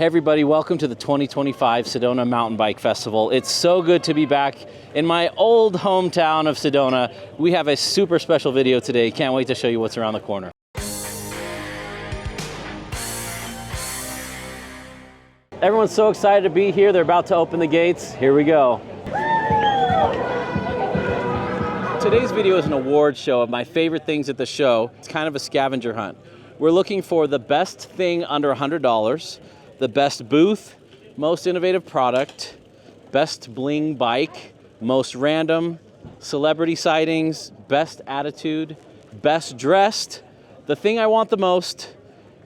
Hey everybody, welcome to the 2025 Sedona Mountain Bike Festival. It's so good to be back in my old hometown of Sedona. We have a super special video today. Can't wait to show you what's around the corner. Everyone's so excited to be here. They're about to open the gates. Here we go. Today's video is an award show of my favorite things at the show. It's kind of a scavenger hunt. We're looking for the best thing under $100, the best booth, most innovative product, best bling bike, most random, celebrity sightings, best attitude, best dressed, the thing I want the most,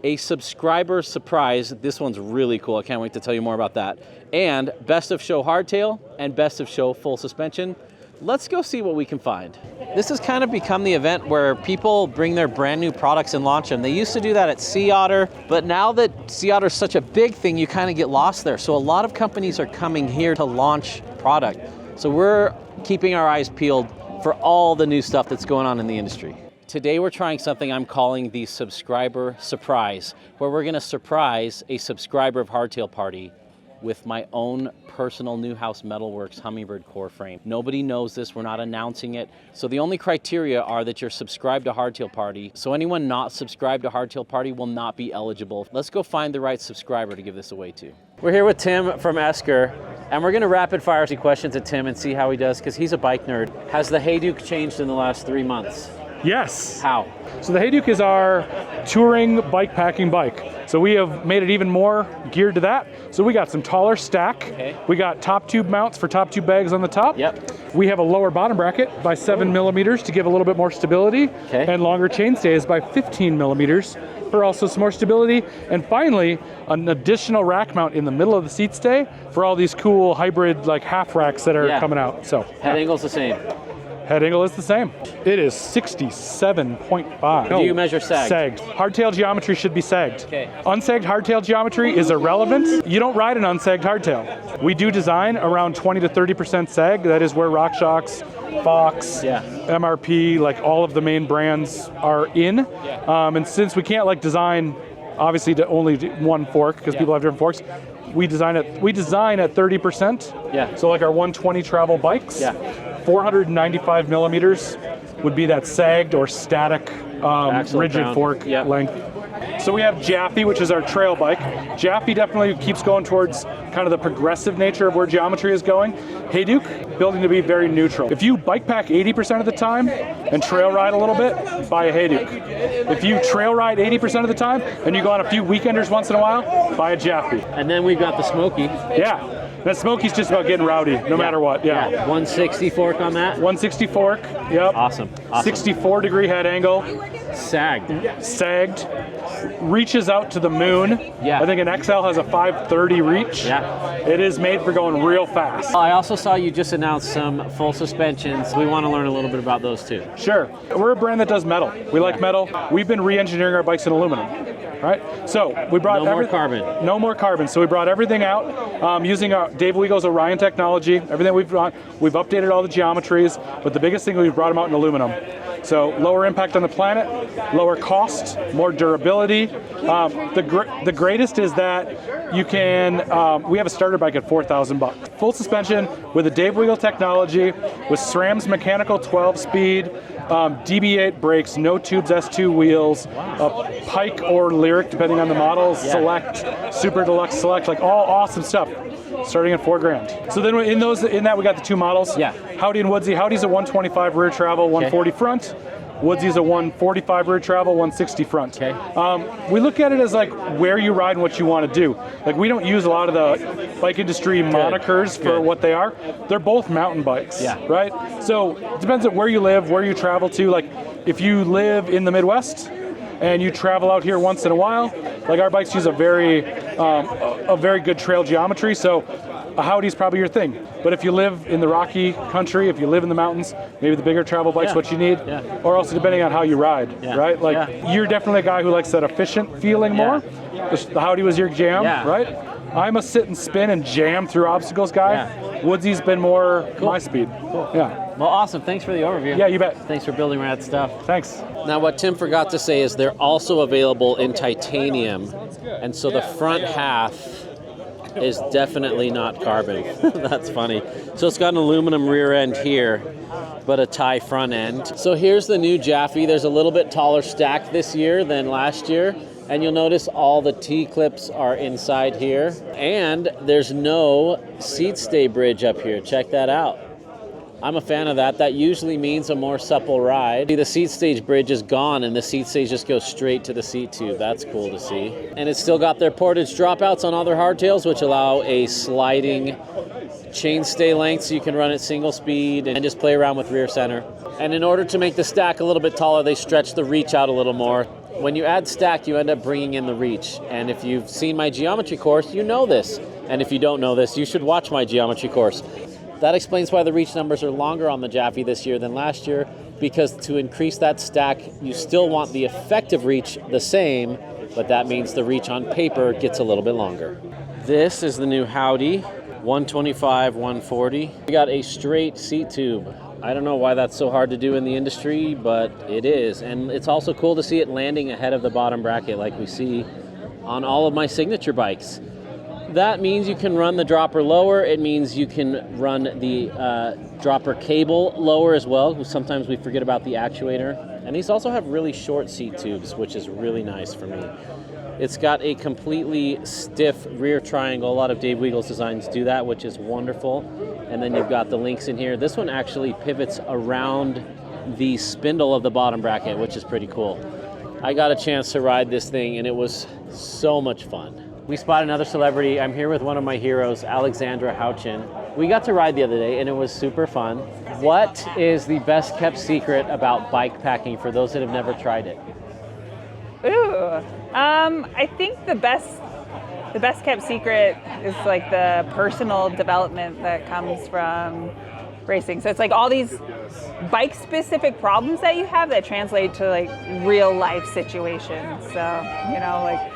a subscriber surprise. This one's really cool. I can't wait to tell you more about that. And best of show hardtail and best of show full suspension. Let's go see what we can find. This has kind of become the event where people bring their brand new products and launch them. They used to do that at Sea Otter, but now that Sea Otter is such a big thing, you kind of get lost there. So a lot of companies are coming here to launch product. So we're keeping our eyes peeled for all the new stuff that's going on in the industry. Today we're trying something I'm calling the subscriber surprise, where we're gonna surprise a subscriber of Hardtail Party with my own personal Neuhaus Metalworks Hummingbird core frame. Nobody knows this, we're not announcing it. So the only criteria are that you're subscribed to Hardtail Party. So anyone not subscribed to Hardtail Party will not be eligible. Let's go find the right subscriber to give this away to. We're here with Tim from Esker, and we're gonna rapid fire some questions at Tim and see how he does, because he's a bike nerd. Has the Hayduke changed in the last 3 months? Yes. How? So the Hayduke is our touring bikepacking bike. So we have made it even more geared to that. So we got some taller stack. Okay. We got top tube mounts for top tube bags on the top. Yep. We have a lower bottom bracket by 7 millimeters to give a little bit more stability. Okay. And longer chain stays by 15 millimeters for also some more stability. And finally, an additional rack mount in the middle of the seat stay for all these cool hybrid like half racks that are coming out. So Head angle's the same. Head angle is the same. It is 67.5. Do you measure sagged? Sagged. Hardtail geometry should be sagged. Okay. Unsagged hardtail geometry is irrelevant. You don't ride an unsagged hardtail. We do design around 20 to 30% sag. That is where RockShox, Fox, MRP, like all of the main brands are in. And since we can't like design, obviously, to only one fork because people have different forks, we design at 30%. Yeah. So like our 120 travel bikes. 495 millimeters would be that sagged or static rigid fork length. So we have Japhy, which is our trail bike. Japhy definitely keeps going towards kind of the progressive nature of where geometry is going. Hayduke, building to be very neutral. If you bike pack 80% of the time and trail ride a little bit, buy a Hayduke. If you trail ride 80% of the time and you go on a few weekenders once in a while, buy a Japhy. And then we've got the Smokey. Yeah. That Smokey's just about getting rowdy, no matter what. 160 fork on that? 160 fork, yep. Awesome. 64-degree head angle. Sagged. Reaches out to the moon. I think an XL has a 530 reach. It is made for going real fast. I also saw you just announced some full suspensions. We want to learn a little bit about those too. Sure. We're a brand that does metal. We like metal. We've been re-engineering our bikes in aluminum. Right? So we brought no more carbon. No more carbon. So we brought everything out using our Dave Weagle's Orion technology. Everything we've brought, we've updated all the geometries, but the biggest thing, we've brought them out in aluminum. So lower impact on the planet, lower cost, more durability. The greatest is that you can, we have a starter bike at $4,000. Full suspension with a Dave Weagle technology, with SRAM's mechanical 12-speed, DB8 brakes, no tubes S2 wheels, Pike or Lyric, depending on the model, Select, Super Deluxe Select, like all awesome stuff, starting at $4,000. So then in that we got the two models, Howdy and Woodsy. Howdy's a 125 rear travel, 140 front. Woodsie's a 145 rear travel, 160 front. We look at it as like where you ride and what you want to do. Like we don't use a lot of the bike industry monikers for what they are. They're both mountain bikes, right? So it depends on where you live, where you travel to. Like if you live in the Midwest and you travel out here once in a while, like our bikes use a very good trail geometry. So a Howdy's probably your thing. But if you live in the rocky country, if you live in the mountains, maybe the bigger travel bike's what you need. Or also depending on how you ride, right? Like you're definitely a guy who likes that efficient feeling more. The Howdy was your jam, right? I'm a sit and spin and jam through obstacles guy. Woodsy's been more my speed. Well, awesome. Thanks for the overview. Yeah, you bet. Thanks for building rad stuff. Thanks. Now, what Tim forgot to say is they're also available in titanium. And so the front half is definitely not carbon. That's funny. So it's got an aluminum rear end here, but a tie front end. So here's the new Japhy. There's a little bit taller stack this year than last year. And you'll notice all the T-clips are inside here. And there's no seat stay bridge up here. Check that out. I'm a fan of that. That usually means a more supple ride. The seat stage bridge is gone and the seat stage just goes straight to the seat tube. That's cool to see. And it's still got their portage dropouts on all their hardtails, which allow a sliding chainstay length so you can run it single speed and just play around with rear center. And in order to make the stack a little bit taller, they stretch the reach out a little more. When you add stack, you end up bringing in the reach. And if you've seen my geometry course, you know this. And if you don't know this, you should watch my geometry course. That explains why the reach numbers are longer on the Japhy this year than last year, because to increase that stack, you still want the effective reach the same, but that means the reach on paper gets a little bit longer. This is the new Howdy, 125, 140. We got a straight seat tube. I don't know why that's so hard to do in the industry, but it is. And it's also cool to see it landing ahead of the bottom bracket like we see on all of my signature bikes. That means you can run the dropper lower. It means you can run the dropper cable lower as well. Sometimes we forget about the actuator. And these also have really short seat tubes, which is really nice for me. It's got a completely stiff rear triangle. A lot of Dave Weagle's designs do that, which is wonderful. And then you've got the links in here. This one actually pivots around the spindle of the bottom bracket, which is pretty cool. I got a chance to ride this thing and it was so much fun. We spotted another celebrity. I'm here with one of my heroes, Alexandra Houchin. We got to ride the other day and it was super fun. What is the best kept secret about bike packing for those that have never tried it? Ooh, I think the best kept secret is like the personal development that comes from racing. So it's like all these bike specific problems that you have that translate to like real life situations. So, you know, like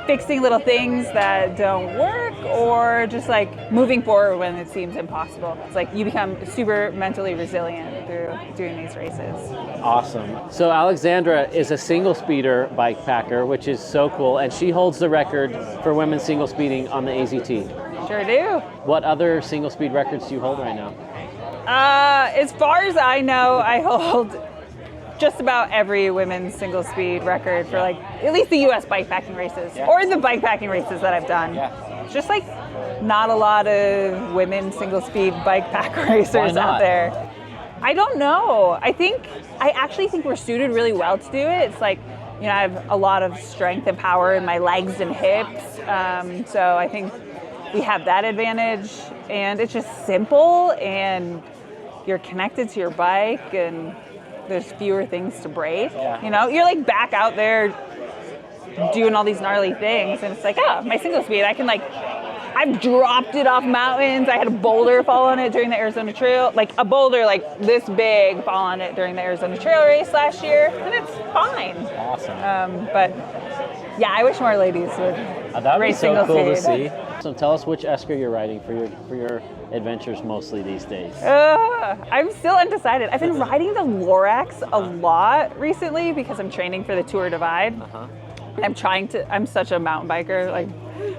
fixing little things that don't work or just like moving forward when it seems impossible. It's like you become super mentally resilient through doing these races. Awesome. So Alexandra is a single speeder bike packer, which is so cool. And she holds the record for women single speeding on the AZT. Sure do. What other single speed records do you hold right now? As far as I know, I hold just about every women's single speed record for like at least the US bikepacking races or the bikepacking races that I've done. It's just like not a lot of women single speed bike pack racers out there. I don't know. I actually think we're suited really well to do it. It's like, you know, I have a lot of strength and power in my legs and hips. So I think we have that advantage, and it's just simple and you're connected to your bike and there's fewer things to break. You know, you're like back out there doing all these gnarly things and it's like, oh, my single speed, I can like, I've dropped it off mountains. I had a boulder fall on it during the Arizona Trail, like a boulder like this big fall on it during the Arizona Trail race last year, and it's fine. Awesome. But yeah, I wish more ladies would that would race be so single cool speed. to see. So tell us which Esker you're riding for your adventures mostly these days. I'm still undecided. I've been riding the Lorax a lot recently because I'm training for the Tour Divide. I'm such a mountain biker, like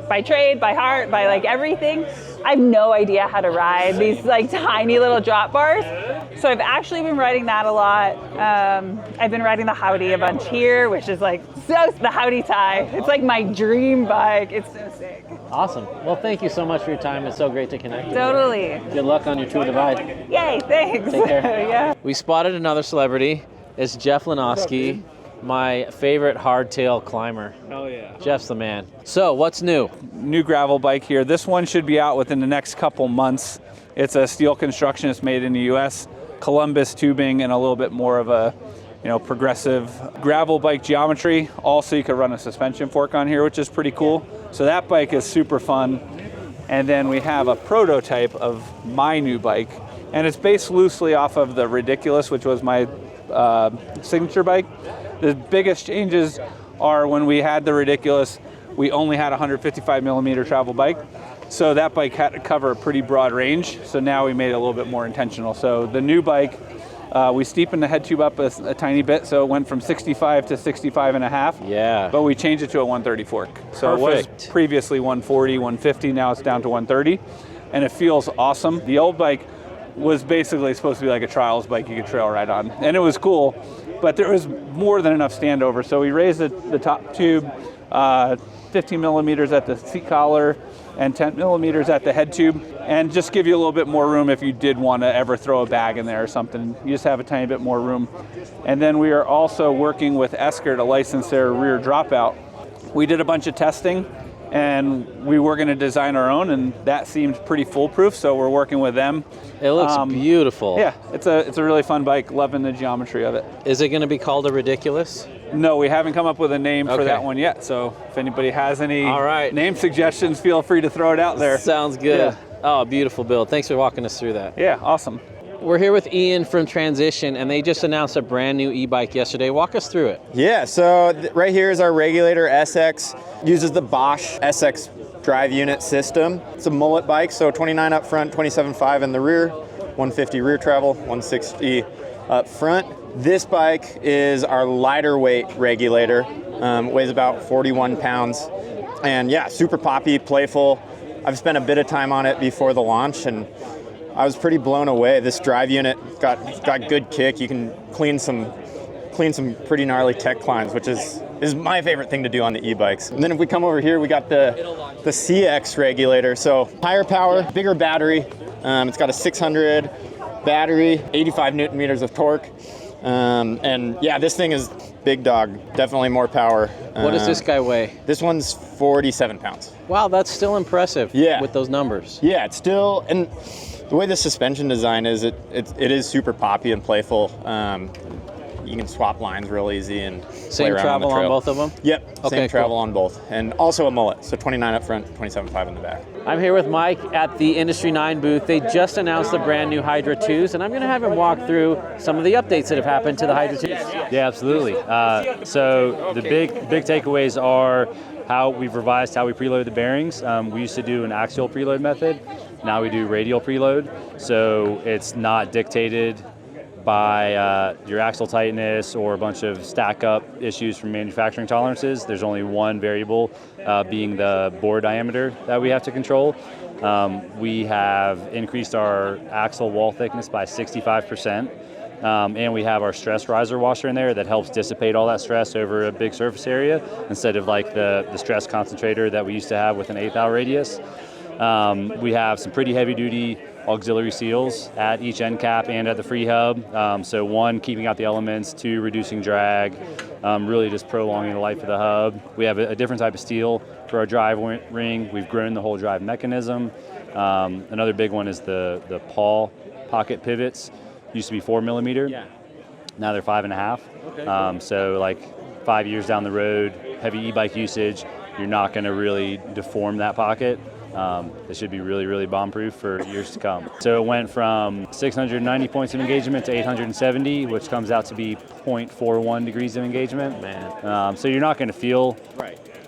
by trade, by heart, by like everything. I have no idea how to ride these like tiny little drop bars. So I've actually been riding that a lot. I've been riding the Howdy a bunch here, which is like the Howdy tie. It's like my dream bike. It's so sick. Awesome. Well, thank you so much for your time. It's so great to connect with you. Totally. Good luck on your Tour Divide. Yay, thanks. Take care. Yeah. We spotted another celebrity. It's Jeff Lanowski, my favorite hardtail climber. Oh yeah. Jeff's the man. So what's new? New gravel bike here. This one should be out within the next couple months. It's a steel construction. It's made in the US. Columbus tubing and a little bit more of a, you know, progressive gravel bike geometry. Also, you could run a suspension fork on here, which is pretty cool. So that bike is super fun. And then we have a prototype of my new bike. And it's based loosely off of the Ridiculous, which was my signature bike. The biggest changes are when we had the Ridiculous, we only had a 155 millimeter travel bike. So that bike had to cover a pretty broad range. So now we made it a little bit more intentional. So the new bike We steepened the head tube up a tiny bit, so it went from 65 to 65.5. Yeah. But we changed it to a 130 fork. So Perfect. it was previously 140, 150, now it's down to 130. And it feels awesome. The old bike was basically supposed to be like a trials bike you could trail ride on. And it was cool, but there was more than enough standover. So we raised the top tube 15 millimeters at the seat collar and 10 millimeters at the head tube, and just give you a little bit more room if you did want to ever throw a bag in there or something. You just have a tiny bit more room. And then we are also working with Esker to license their rear dropout. We did a bunch of testing, and we were going to design our own, and that seemed pretty foolproof, so we're working with them. It looks beautiful. Yeah, it's a really fun bike, loving the geometry of it. Is it going to be called a Ridiculous? No, we haven't come up with a name for Okay. that one yet, so if anybody has any All right. name suggestions, feel free to throw it out there. Sounds good. Yeah. Oh, beautiful build. Thanks for walking us through that. Yeah, awesome. We're here with Ian from Transition, and they just announced a brand new e-bike yesterday. Walk us through it. Yeah, so right here is our Regulator SX. Uses the Bosch SX drive unit system. It's a mullet bike, so 29 up front, 27.5 in the rear, 150 rear travel, 160 up front. This bike is our lighter weight Regulator. Weighs about 41 pounds. And yeah, super poppy, playful. I've spent a bit of time on it before the launch, and I was pretty blown away. This drive unit got good kick. You can clean some pretty gnarly tech climbs, which is my favorite thing to do on the e-bikes. And then if we come over here, we got the CX Regulator. So higher power, bigger battery. It's got a 600 battery, 85 Newton meters of torque. And yeah, this thing is big dog, definitely more power. What does this guy weigh? This one's 47 pounds. Wow, that's still impressive. Yeah. With those numbers. Yeah, it's still, and the way the suspension design is, it is super poppy and playful. You can swap lines real easy and play Same around travel on the trail. both of them? Yep, Okay, same travel cool. on both. And also a mullet, so 29 up front, 27.5 in the back. I'm here with Mike at the Industry 9 booth. They just announced the brand new Hydra 2s, and I'm going to have him walk through some of the updates that have happened to the Hydra 2s. Yeah, absolutely. So the big takeaways are how we've revised how we preload the bearings. We used to do an axial preload method. Now we do radial preload. So it's not dictated by your axle tightness or a bunch of stack up issues from manufacturing tolerances. There's only one variable, being the bore diameter that we have to control. We have increased our axle wall thickness by 65%. And we have our stress riser washer in there that helps dissipate all that stress over a big surface area instead of like the stress concentrator that we used to have with an 1/8 radius. We have some pretty heavy duty auxiliary seals at each end cap and at the free hub. So one, keeping out the elements, two, reducing drag, really just prolonging the life of the hub. We have a different type of steel for our drive ring. We've grown the whole drive mechanism. Another big one is the pawl pocket pivots. Used to be 4 millimeter. Yeah. Now they're 5.5. Okay. So like 5 years down the road, heavy e-bike usage, you're not going to really deform that pocket. It should be really, really bomb-proof for years to come. So it went from 690 points of engagement to 870, which comes out to be 0.41 degrees of engagement. Man. So you're not going to feel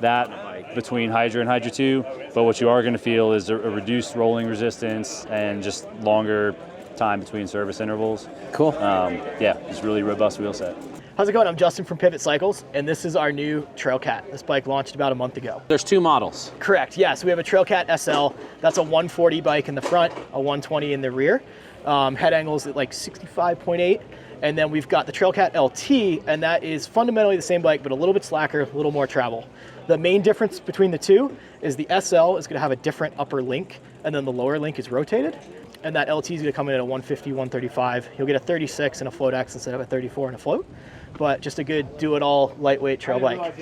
that between Hydra and Hydra 2, but what you are going to feel is a reduced rolling resistance and just longer time between service intervals. Cool. Yeah, it's really robust wheel set. How's it going? I'm Justin from Pivot Cycles, and this is our new Trailcat. This bike launched about a month ago. There's two models. Correct, yeah. So we have a Trailcat SL. That's a 140 bike in the front, a 120 in the rear. Head angles at like 65.8. And then we've got the Trailcat LT, and that is fundamentally the same bike, but a little bit slacker, a little more travel. The main difference between the two is the SL is going to have a different upper link, and then the lower link is rotated. And that LT is going to come in at a 150, 135. You'll get a 36 and a Float X instead of a 34 and a float. But just a good do-it-all lightweight trail bike.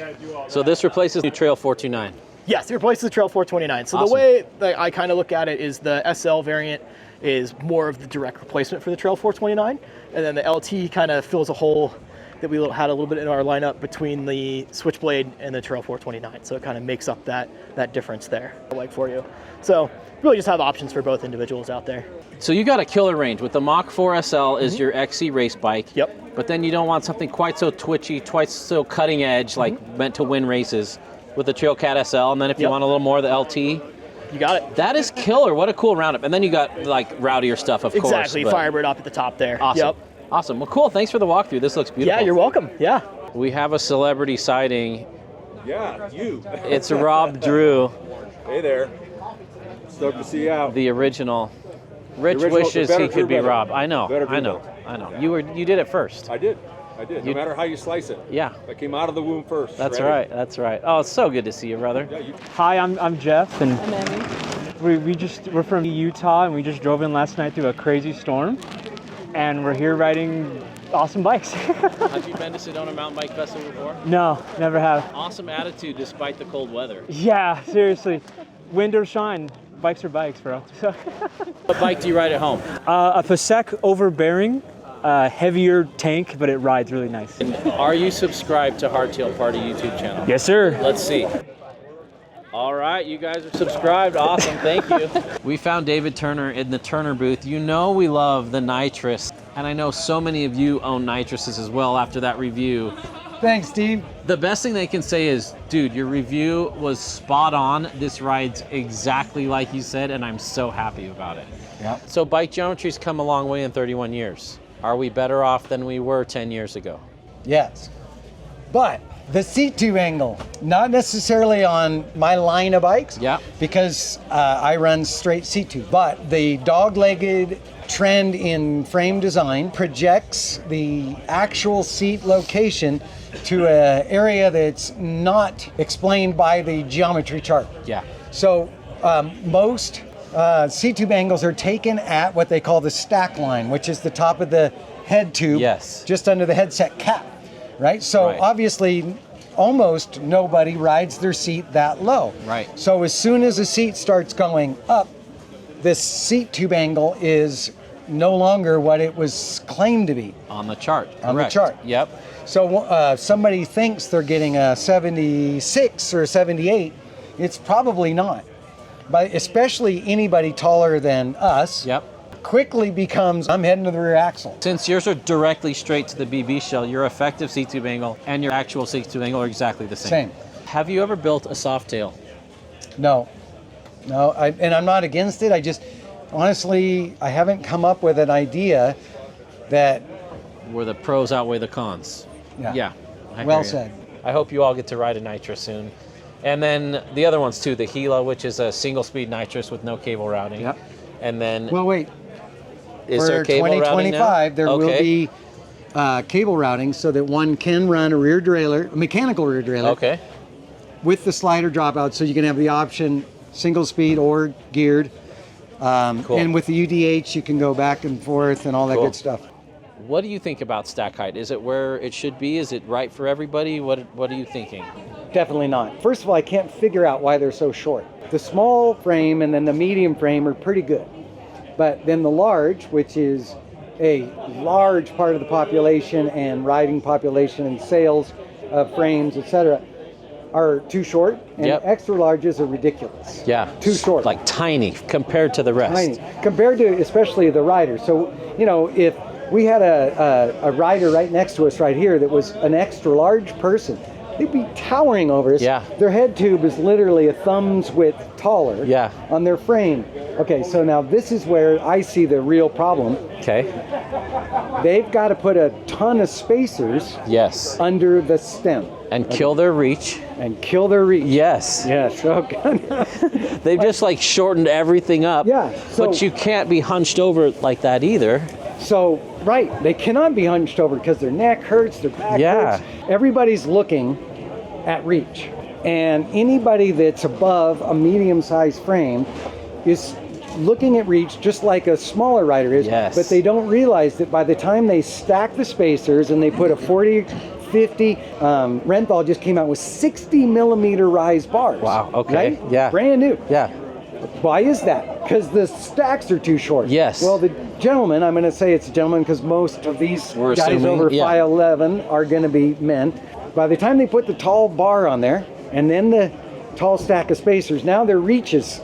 So this replaces the Trail 429. Yes, it replaces the Trail 429. So Awesome. the way that I kind of look at it is the SL variant is more of the direct replacement for the Trail 429. And then the LT kind of fills a hole that we had a little bit in our lineup between the Switchblade and the Trail 429. So it kind of makes up that difference there, like for you. So really just have options for both individuals out there. So you got a killer range with the Mach 4 SL is your XC race bike. Yep. But then you don't want something quite so twitchy, quite so cutting edge, like meant to win races with the Trailcat SL. And then if you want a little more of the LT, you got it. That is killer. What a cool roundup. And then you got like rowdier stuff, of course. Exactly. Firebird up at the top there. Awesome. Yep. Awesome. Well, cool. Thanks for the walkthrough. This looks beautiful. Yeah, you're welcome. Yeah. We have a celebrity sighting. Yeah, you. It's Rob Drew, Hey there. Stoked to see you out. the original. Rich The original- wishes better he could be better. Rob. I know. Better I do know. better. I know. You did it first. I did. No matter how you slice it. Yeah. I came out of the womb first. That's Ready? right. That's right. Oh, it's so good to see you, brother. Yeah, you. Hi, I'm Jeff, and we're from Utah, and we just drove in last night through a crazy storm, and we're here riding awesome bikes. Have you been to Sedona Mountain Bike Festival before? No, never have. Awesome attitude despite the cold weather. Yeah, seriously, wind or shine, bikes are bikes, bro. What bike do you ride at home? A Fasek overbearing, heavier tank, but it rides really nice. Are you subscribed to Hardtail Party YouTube channel? Yes, sir. Let's see. All right, you guys are subscribed. Awesome, thank you. We found David Turner in the Turner booth. You know we love the Nitrous, and I know so many of you own Nitrouses as well after that review. Thanks, Steve. The best thing they can say is, dude, your review was spot on. This rides exactly like you said, and I'm so happy about it. Yeah. So bike geometry's come a long way in 31 years. Are we better off than we were 10 years ago? Yes. But the seat tube angle, not necessarily on my line of bikes. Yeah. Because I run straight seat tube. But the dog-legged trend in frame design projects the actual seat location to an area that's not explained by the geometry chart. Yeah. So most seat tube angles are taken at what they call the stack line, which is the top of the head tube, Yes. just under the headset cap, right? So Right. obviously, almost nobody rides their seat that low. Right. So as soon as the seat starts going up, this seat tube angle is no longer what it was claimed to be. On the chart. On the correct. chart. Yep. So somebody thinks they're getting a 76 or a 78, it's probably not. But especially anybody taller than us Yep. quickly becomes, I'm heading to the rear axle. Since yours are directly straight to the BB shell, your effective seat tube angle and your actual seat tube angle are exactly the same. Same. Have you ever built a soft tail? No, and I'm not against it. I just, honestly, I haven't come up with an idea that, Where the pros outweigh the cons. Yeah. I hear well ya. said. I hope you all get to ride a Nitrous soon. And then the other ones too, the Gila, which is a single speed Nitrous with no cable routing. Yep. And then Well, wait, is for there cable routing now? 2025, there will Okay. be cable routing so that one can run a rear derailleur, a mechanical rear derailleur, Okay. with the slider dropout, so you can have the option single speed or geared. Cool. And with the UDH, you can go back and forth and all that Cool. good stuff. What do you think about stack height? Is it where it should be? Is it right for everybody? What are you thinking? Definitely not. First of all, I can't figure out why they're so short. The small frame and then the medium frame are pretty good. But then the large, which is a large part of the population and riding population and sales of frames, etc., are too short. And Yep. extra larges are ridiculous. Yeah. Too short. Like tiny compared to the rest. Tiny. Compared to especially the rider. So, you know, if we had a rider right next to us right here that was an extra large person, they'd be towering over us. Yeah. Their head tube is literally a thumb's width taller Yeah. on their frame. Okay, so now this is where I see the real problem. Okay. They've got to put a ton of spacers Yes. under the stem And kill their reach. and kill their reach. Yes. Yes, okay. They've just like shortened everything up. Yeah, so- but you can't be hunched over like that either. So, right, they cannot be hunched over because their neck hurts, their back Yeah. hurts. Everybody's looking at reach. And anybody that's above a medium-sized frame is looking at reach just like a smaller rider is. Yes. But they don't realize that by the time they stack the spacers and they put a 40, 50, Renthal just came out with 60 millimeter rise bars. Wow, okay, Right? yeah. Brand new. Yeah. Why is that? Because the stacks are too short. Yes. Well, the gentleman, I'm going to say it's a gentleman because most of these We're guys assuming, over yeah. 5'11" are going to be men. By the time they put the tall bar on there and then the tall stack of spacers, now their reach is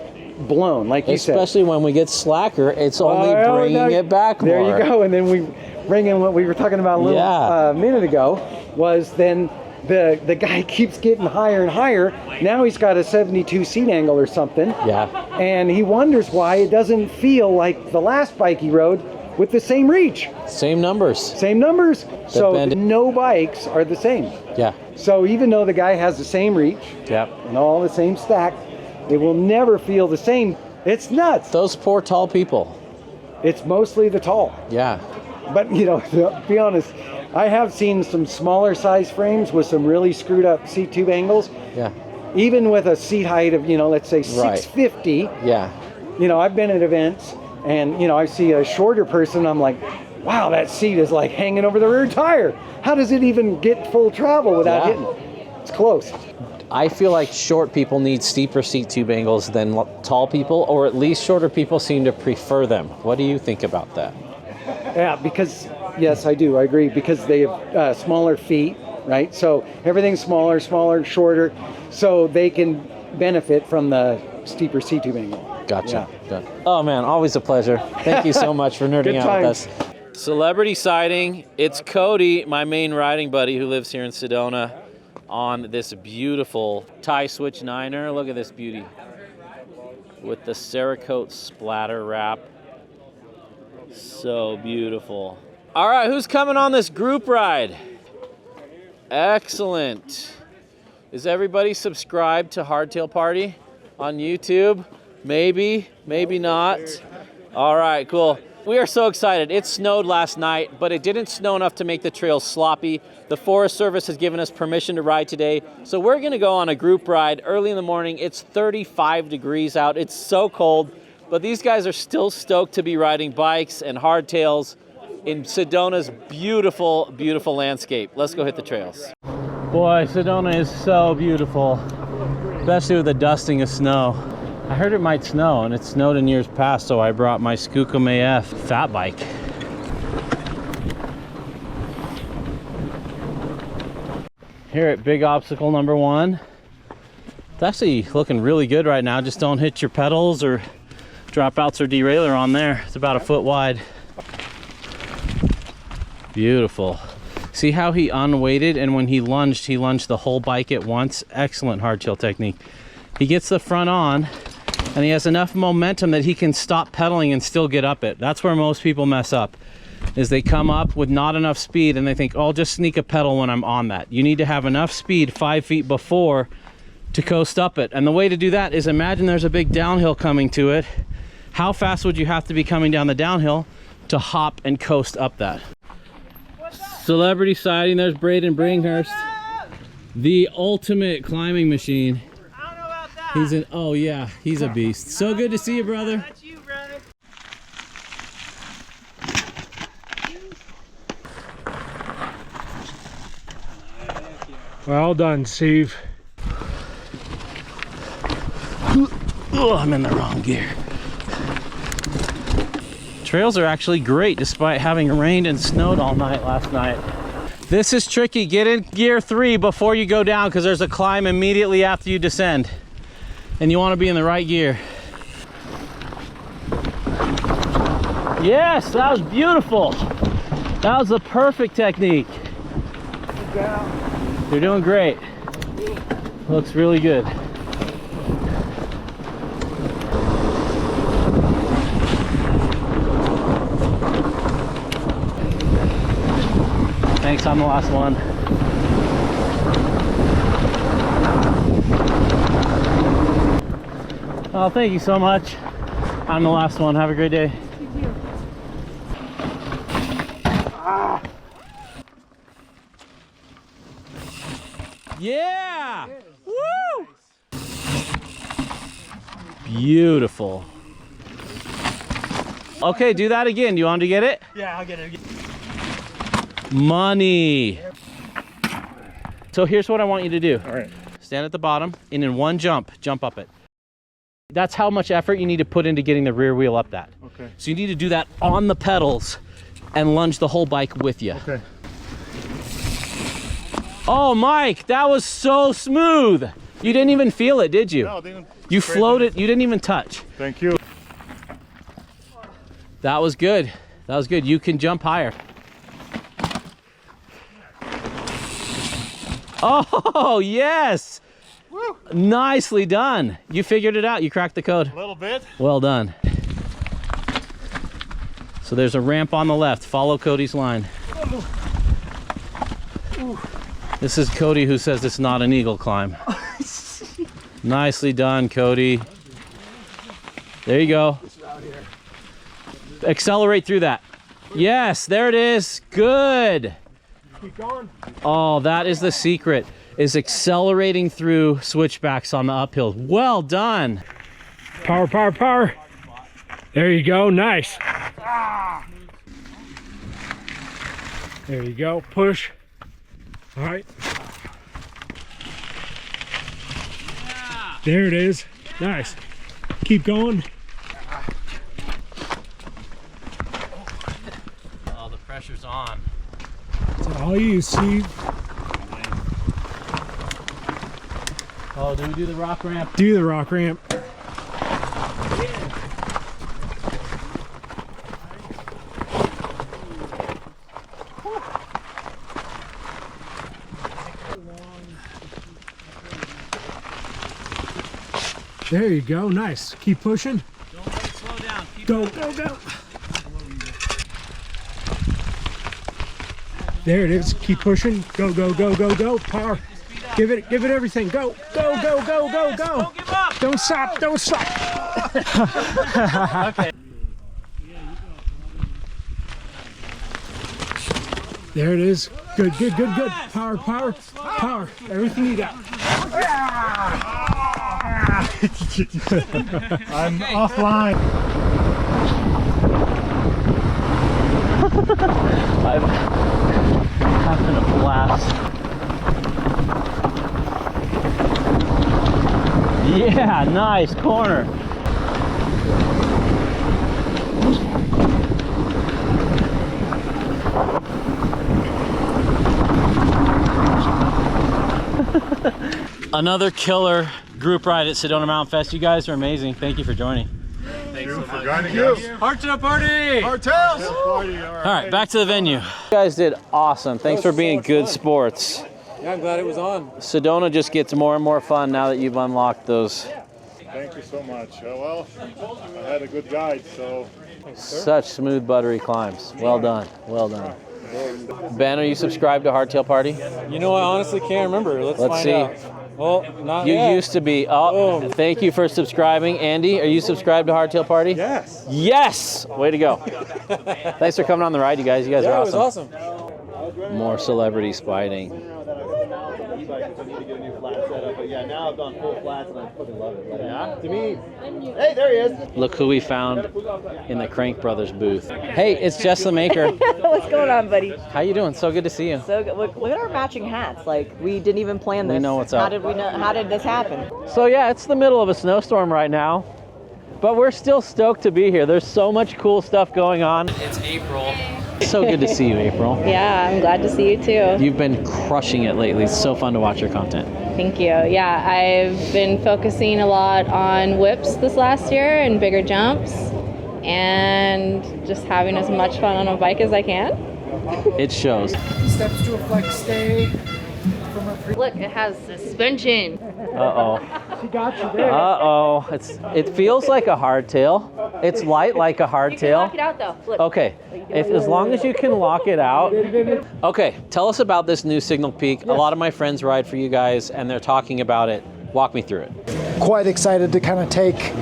blown, like you said. Especially when we get slacker, it's only Well, bringing no, it back there more. you go. And then we bring in what we were talking about a little Yeah. minute ago, was then the guy keeps getting higher and higher. Now he's got a 72 seat angle or something. Yeah. And he wonders why it doesn't feel like the last bike he rode with the same reach. Same numbers. Same numbers. So bend- no bikes are the same. Yeah. So even though the guy has the same reach Yep. and all the same stack, it will never feel the same. It's nuts. Those poor tall people. It's mostly the tall. Yeah. But you know, to be honest, I have seen some smaller size frames with some really screwed up seat tube angles. Yeah. Even with a seat height of, you know, let's say 650. Yeah. You know, I've been at events and, you know, I see a shorter person, I'm like, wow, that seat is like hanging over the rear tire. How does it even get full travel without hitting? It's close. I feel like short people need steeper seat tube angles than tall people, or at least shorter people seem to prefer them. What do you think about that? Yeah, because, yes, I do. I agree. Because they have smaller feet, right? So everything's smaller, shorter, so they can benefit from the steeper seat tube angle. Gotcha. Yeah. Oh man, always a pleasure. Thank you so much for nerding out with us. Celebrity sighting. It's Cody, my main riding buddy who lives here in Sedona, on this beautiful tie switch niner. Look at this beauty with the Cerakote splatter wrap. So beautiful. All right, who's coming on this group ride? Excellent. Is everybody subscribed to Hardtail Party on YouTube? Maybe, maybe not. All right, cool. We are so excited. It snowed last night, but it didn't snow enough to make the trails sloppy. The Forest Service has given us permission to ride today, so we're gonna go on a group ride early in the morning. It's 35 degrees out. It's so cold, but these guys are still stoked to be riding bikes and hardtails in Sedona's beautiful, beautiful landscape. Let's go hit the trails. Boy, Sedona is so beautiful, especially with the dusting of snow. I heard it might snow, and it snowed in years past, so I brought my Skookum AF fat bike. Here at big obstacle number 1. It's actually looking really good right now. Just don't hit your pedals or dropouts or derailleur on there. It's about a foot wide. Beautiful. See how he unweighted, and when he lunged the whole bike at once. Excellent hardtail technique. He gets the front on, and he has enough momentum that he can stop pedaling and still get up it. That's where most people mess up, is they come up with not enough speed and they think, oh, I'll just sneak a pedal when I'm on that. You need to have enough speed 5 feet before to coast up it. And the way to do that is, imagine there's a big downhill coming to it. How fast would you have to be coming down the downhill to hop and coast up that? Celebrity sighting. There's Braden Bringhurst, the ultimate climbing machine. He's an, oh yeah, he's a beast. So good to see you, brother. That's you, brother. Well done, Steve. Oh, I'm in the wrong gear. Trails are actually great despite having rained and snowed all night last night. This is tricky. Get in gear 3 before you go down, because there's a climb immediately after you descend. And you want to be in the right gear. Yes, that was beautiful. That was the perfect technique. You're doing great. Looks really good. Thanks, I'm the last one. Oh, thank you so much. I'm the last one. Have a great day. Yeah! Woo! Beautiful. Okay, do that again. Do you want to get it? Yeah, I'll get it again. Money. So here's what I want you to do. All right. Stand at the bottom, and in one jump up it. That's how much effort you need to put into getting the rear wheel up that. Okay. So you need to do that on the pedals and lunge the whole bike with you. Okay. Oh, Mike, that was so smooth. You didn't even feel it, did you? No, didn't. You floated, you didn't even touch. Thank you. That was good. That was good. You can jump higher. Oh, yes. Woo. Nicely done. You figured it out. You cracked the code. A little bit. Well done. So there's a ramp on the left. Follow Cody's line. This is Cody who says it's not an eagle climb. Nicely done, Cody. There you go. Accelerate through that. Yes, there it is. Good. Keep going. Oh, that is the secret, is accelerating through switchbacks on the uphill. Well done. Power, power, power. There you go. Nice. There you go. Push. All right. There it is. Nice. Keep going. Oh, the pressure's on. That's all you see. Oh, do we do the rock ramp? Do the rock ramp. There you go. Nice. Keep pushing. Don't let it slow down. Keep Go, go, go. There it is. Keep pushing. Go, go, go, go, go. Power. Give it everything. Go, go, go, go, go, go. Don't give up. Don't stop. Don't stop. Okay. There it is. Good, good, good, good. Power, power, power. Everything you got. I'm offline. I'm having a blast. Yeah, nice corner. Another killer group ride at Sedona Mountain Fest. You guys are amazing. Thank you for joining. Thanks so for joining us. Hardtail party! Hardtails! All right, back to the venue. You guys did awesome. Thanks for being good sports. Yeah, I'm glad it was on. Sedona just gets more and more fun now that you've unlocked those. Thank you so much. Well, I had a good guide, so. Such smooth, buttery climbs. Well done. Well done. Ben, are you subscribed to Hardtail Party? You know, I honestly can't remember. Let's find see. out. Well, not You yet. used to be. Oh, thank you for subscribing. Andy, are you subscribed to Hardtail Party? Yes. Yes! Way to go. Thanks for coming on the ride, you guys. You guys are Yeah, it awesome. was awesome. More celebrity spiting. Yeah, now I've gone full flats and I fucking love it. Yeah? To me, hey, there he is. Look who we found in the CrankBrothers booth. Hey, it's Jess the Maker. What's going on, buddy? How you doing? So good to see you. So good. Look at our matching hats. Like, we didn't even plan this. We know what's How up. did we know? How did this happen? So yeah, it's the middle of a snowstorm right now, but we're still stoked to be here. There's so much cool stuff going on. It's April. So good to see you, April. Yeah, I'm glad to see you too. You've been crushing it lately. It's so fun to watch your content. Thank you. Yeah, I've been focusing a lot on whips this last year and bigger jumps and just having as much fun on a bike as I can. It shows. Steps to a flex stay. Look, it has suspension. Uh-oh. She got you there. Uh-oh. It feels like a hardtail. It's light like a You can hardtail. lock it out though. Look. Okay, as long as you can lock it out. Okay, tell us about this new Signal Peak. A lot of my friends ride for you guys and they're talking about it. Walk me through it. Quite excited to kind of take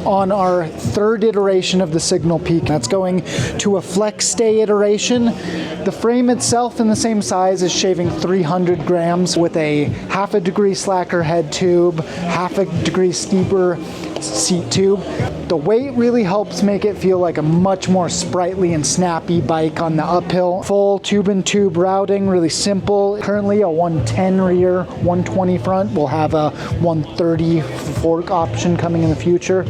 on our third iteration of the Signal Peak. That's going to a flex stay iteration. The frame itself in the same size is shaving 300 grams with a 1/2 degree slacker head tube, 1/2 degree steeper seat tube. The weight really helps make it feel like a much more sprightly and snappy bike on the uphill. Full tube and tube routing, really simple. Currently a 110 rear, 120 front. We'll have a 130 fork option coming in the future.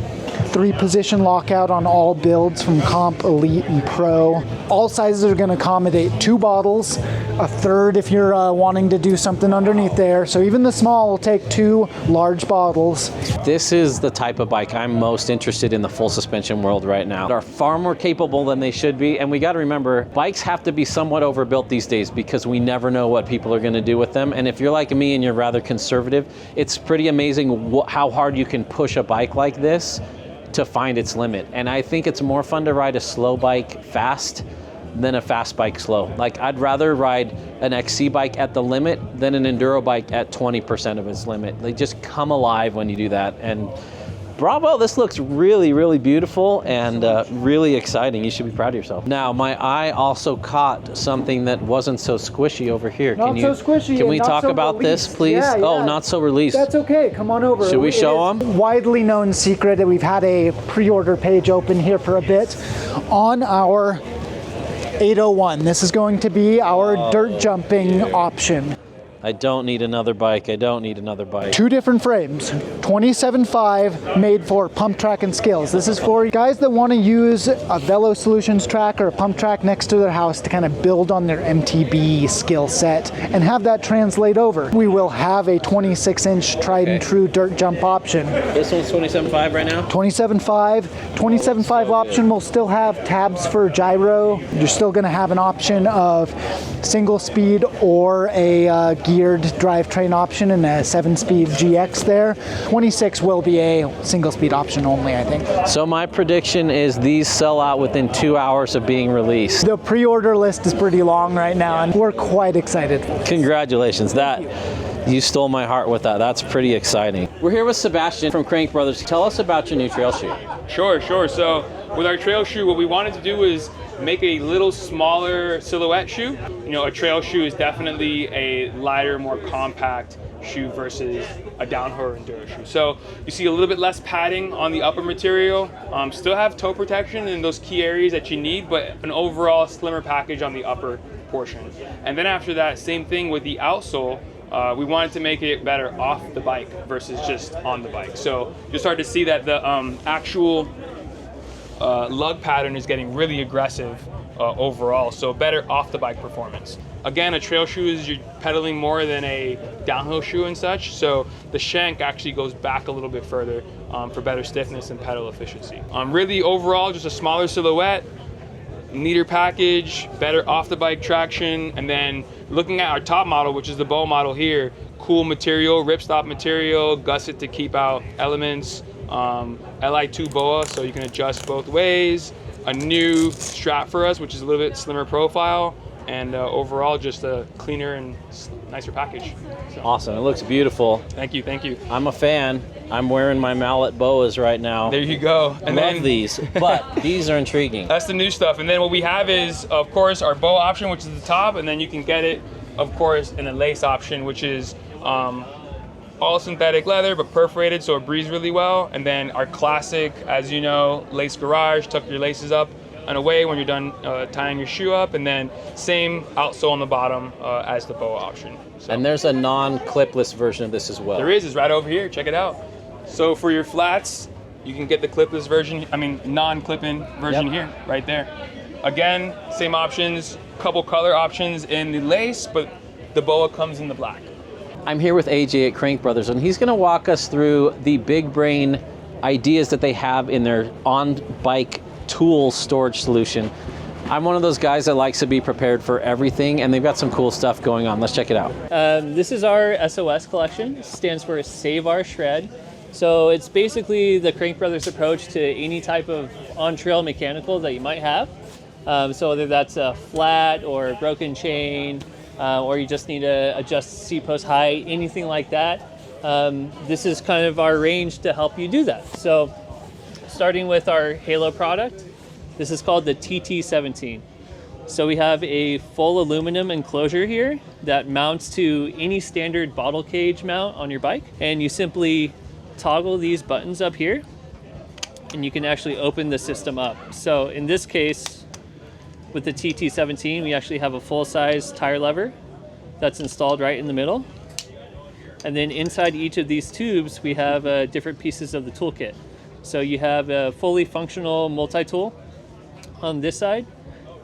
3-position lockout on all builds from Comp, Elite, and Pro. All sizes are going to accommodate 2 bottles, a third if you're wanting to do something underneath there. So even the small will take 2 large bottles. This is the type of bike I'm most interested in the full suspension world right now. They are far more capable than they should be, and we got to remember, bikes have to be somewhat overbuilt these days because we never know what people are going to do with them. And if you're like me and you're rather conservative, it's pretty amazing how hard you can push a bike like this to find its limit. And I think it's more fun to ride a slow bike fast than a fast bike slow. Like, I'd rather ride an XC bike at the limit than an enduro bike at 20% of its limit. They just come alive when you do that. And bravo, this looks really, really beautiful and really exciting. You should be proud of yourself. Now, my eye also caught something that wasn't so squishy over here. Not so squishy. Can we and talk not so about released. this, please? Yeah, Oh, yeah. not so released. That's okay. Come on over. Should we show them? Widely known secret that we've had a pre-order page open here for a bit on our 801. This is going to be our dirt jumping option. I don't need another bike. I don't need another bike. Two different frames, 27.5, made for pump track and skills. This is for guys that want to use a Velo Solutions track or a pump track next to their house to kind of build on their MTB skill set and have that translate over. We will have a 26-inch tried and true dirt jump option. This one's 27.5 right now? 27.5. 27.5 option will still have tabs for gyro. You're still going to have an option of single speed or a geared drivetrain option and a 7-speed GX there. 26 will be a single speed option only, I think. So my prediction is these sell out within 2 hours of being released. The pre-order list is pretty long right now and we're quite excited. Congratulations. You stole my heart with that. That's pretty exciting. We're here with Sebastian from CrankBrothers. Tell us about your new trail shoe. Sure. So with our trail shoe, what we wanted to do is make a little smaller silhouette shoe. You know, a trail shoe is definitely a lighter, more compact shoe versus a downhill or enduro shoe. So you see a little bit less padding on the upper material, still have toe protection in those key areas that you need, but an overall slimmer package on the upper portion. And then after that, same thing with the outsole. We wanted to make it better off the bike versus just on the bike. So you'll start to see that the actual lug pattern is getting really aggressive overall, so better off the bike performance. Again, a trail shoe is you're pedaling more than a downhill shoe and such, so the shank actually goes back a little bit further for better stiffness and pedal efficiency. Really overall, just a smaller silhouette, neater package, better off the bike traction, and then looking at our top model, which is the Boa model here, cool material, ripstop material, gusset to keep out elements, Li2 Boa, so you can adjust both ways, a new strap for us, which is a little bit slimmer profile, and overall just a cleaner and nicer package. So. Awesome, it looks beautiful. Thank you. I'm a fan. I'm wearing my mallet boas right now. There you go. And love these, but these are intriguing. That's the new stuff. And then what we have is, of course, our boa option, which is the top, and then you can get it, of course, in a lace option, which is all synthetic leather, but perforated, so it breathes really well. And then our classic, as you know, lace garage, tuck your laces up and away when you're done tying your shoe up, and then same outsole on the bottom as the boa option. So. And there's a non-clipless version of this as well. There is, it's right over here, check it out. So for your flats, you can get the clipless version, non-clip-in version here, right there. Again, same options, couple color options in the lace, but the boa comes in the black. I'm here with AJ at CrankBrothers, and he's gonna walk us through the big brain ideas that they have in their on-bike tool storage solution. I'm one of those guys that likes to be prepared for everything, and they've got some cool stuff going on. Let's check it out. This is our SOS collection. It stands for Save Our Shred. So it's basically the CrankBrothers approach to any type of on-trail mechanical that you might have. So whether that's a flat or a broken chain, or you just need to adjust seat post height, anything like that. This is kind of our range to help you do that. So starting with our Halo product, this is called the TT17. So we have a full aluminum enclosure here that mounts to any standard bottle cage mount on your bike. And you simply toggle these buttons up here and you can actually open the system up. So in this case, with the TT17, we actually have a full-size tire lever that's installed right in the middle. And then inside each of these tubes, we have different pieces of the toolkit. So you have a fully functional multi-tool on this side.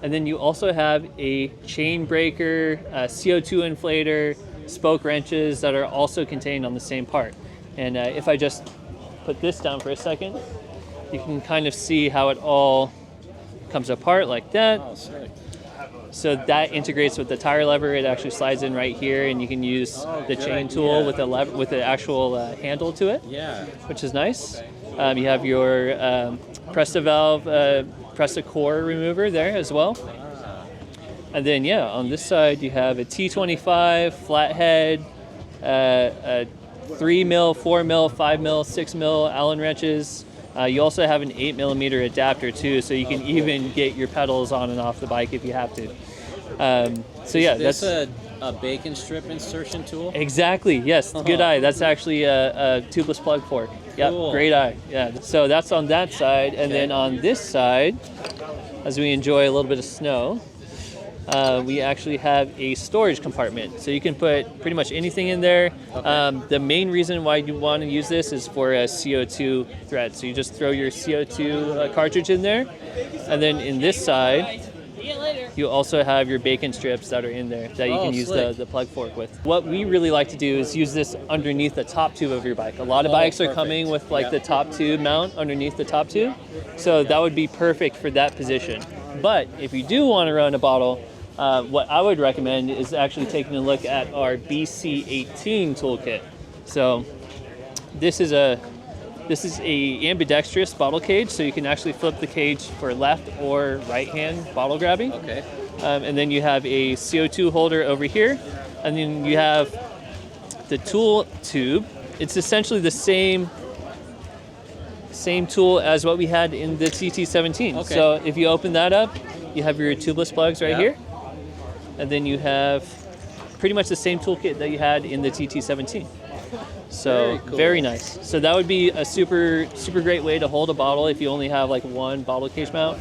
And then you also have a chain breaker, a CO2 inflator, spoke wrenches that are also contained on the same part. And if I just put this down for a second, you can kind of see how it all comes apart like that. Oh, sick. So that integrates with the tire lever. It actually slides in right here, and you can use the chain tool with the actual handle to it. Yeah, which is nice. You have your Presta valve, Presta core remover there as well. And then, yeah, on this side you have a T25 flathead, a 3 mil, 4 mil, 5 mil, 6 mil Allen wrenches. You also have an 8mm adapter too, so you can even get your pedals on and off the bike if you have to. So yeah, Is this that's a bacon strip insertion tool? exactly, yes, good eye. That's actually a tubeless plug fork. Yep, Cool. great eye. Yeah, so that's on that side, and then on this side, as we enjoy a little bit of snow, we actually have a storage compartment. So you can put pretty much anything in there. The main reason why you want to use this is for a CO2 thread. So you just throw your CO2 cartridge in there. And then in this side, you also have your bacon strips that are in there that you can use the plug fork with. What we really like to do is use this underneath the top tube of your bike. A lot of bikes are coming with like the top tube mount underneath the top tube. So that would be perfect for that position. But if you do want to run a bottle, what I would recommend is actually taking a look at our BC18 toolkit. So this is a ambidextrous bottle cage, so you can actually flip the cage for left or right hand bottle grabbing. Okay. And then you have a CO2 holder over here, and then you have the tool tube. It's essentially the same tool as what we had in the TT17. Okay. So if you open that up, you have your tubeless plugs right here. And then you have pretty much the same toolkit that you had in the TT17. So very nice. So that would be a super great way to hold a bottle if you only have like one bottle cage mount.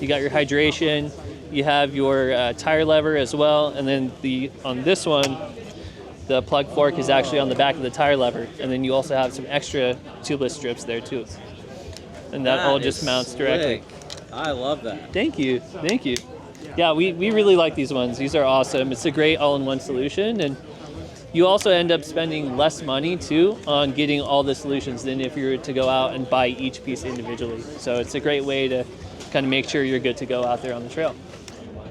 You got your hydration, you have your tire lever as well, and then on this one, the plug fork is actually on the back of the tire lever, and then you also have some extra tubeless strips there too. And that all just mounts directly. I love that. Thank you. Yeah, we really like these ones. These are awesome. It's a great all-in-one solution, and you also end up spending less money too on getting all the solutions than if you were to go out and buy each piece individually. So it's a great way to kind of make sure you're good to go out there on the trail.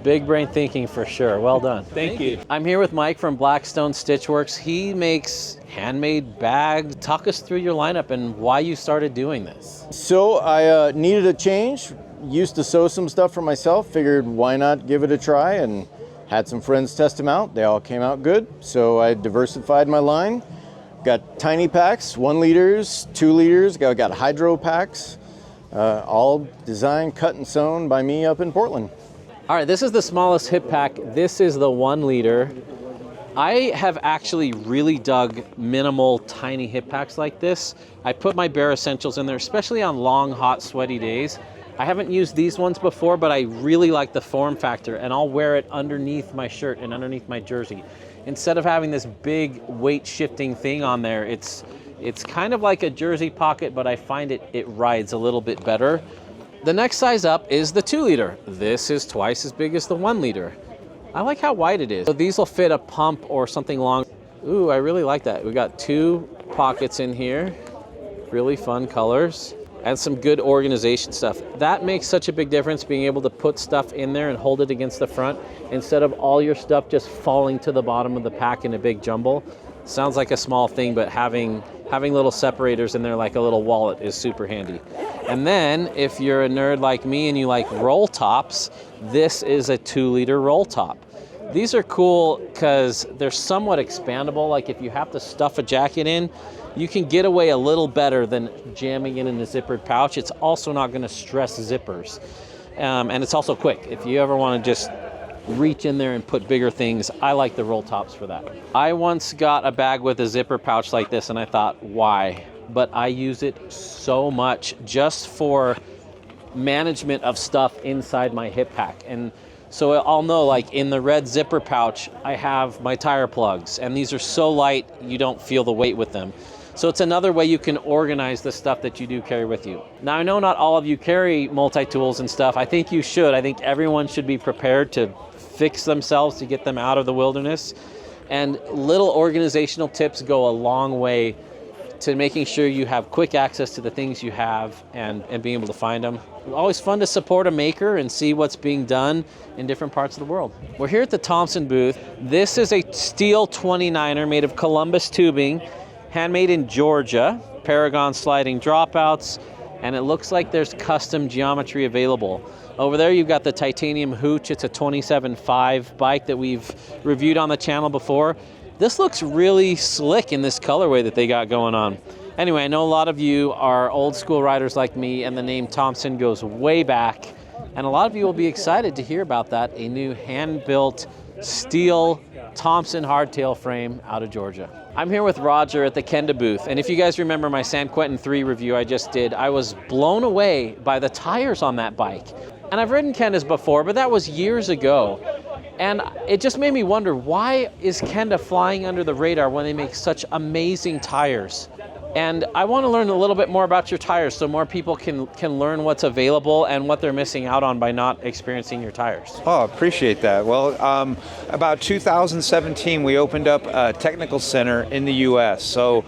Big brain thinking for sure. Well done. Thank you. I'm here with Mike from Blackstone Stitchworks. He makes handmade bags. Talk us through your lineup and why you started doing this. So I needed a change. Used to sew some stuff for myself. Figured why not give it a try, and had some friends test them out. They all came out good. So I diversified my line. Got tiny packs, 1 liters, 2 liters. Got hydro packs, all designed, cut, and sewn by me up in Portland. All right, this is the smallest hip pack. This is the 1 liter. I have actually really dug minimal, tiny hip packs like this. I put my bare essentials in there, especially on long, hot, sweaty days. I haven't used these ones before, but I really like the form factor, and I'll wear it underneath my shirt and underneath my jersey. Instead of having this big weight shifting thing on there, it's kind of like a jersey pocket, but I find it rides a little bit better. The next size up is the 2 liter. This is twice as big as the 1 liter. I like how wide it is. So these will fit a pump or something long. Ooh, I really like that. We got 2 pockets in here, really fun colors, and some good organization stuff. That makes such a big difference, being able to put stuff in there and hold it against the front instead of all your stuff just falling to the bottom of the pack in a big jumble. Sounds like a small thing, but having little separators in there like a little wallet is super handy. And then if you're a nerd like me and you like roll tops, this is a 2 liter roll top. These are cool because they're somewhat expandable. Like if you have to stuff a jacket in, you can get away a little better than jamming it in a zippered pouch. It's also not going to stress zippers. And it's also quick. If you ever want to just reach in there and put bigger things, I like the roll tops for that. I once got a bag with a zipper pouch like this and I thought, why? But I use it so much just for management of stuff inside my hip pack. And so I'll know, like in the red zipper pouch, I have my tire plugs, and these are so light you don't feel the weight with them. So it's another way you can organize the stuff that you do carry with you. Now, I know not all of you carry multi-tools and stuff. I think you should. I think everyone should be prepared to fix themselves to get them out of the wilderness. And little organizational tips go a long way to making sure you have quick access to the things you have and being able to find them. Always fun to support a maker and see what's being done in different parts of the world. We're here at the Thompson booth. This is a steel 29er made of Columbus tubing, handmade in Georgia. Paragon sliding dropouts, and it looks like there's custom geometry available. Over there you've got the titanium hooch. It's a 27.5 bike that we've reviewed on the channel before. This looks really slick in this colorway that they got going on. Anyway, I know a lot of you are old school riders like me, and the name Thompson goes way back. And a lot of you will be excited to hear about that, a new hand-built steel Thompson hardtail frame out of Georgia. I'm here with Roger at the Kenda booth, and if you guys remember my San Quentin 3 review I just did, I was blown away by the tires on that bike. And I've ridden Kendas before, but that was years ago. And it just made me wonder, why is Kenda flying under the radar when they make such amazing tires? And I want to learn a little bit more about your tires so more people can learn what's available and what they're missing out on by not experiencing your tires. Oh, appreciate that. Well, about 2017, we opened up a technical center in the U.S. So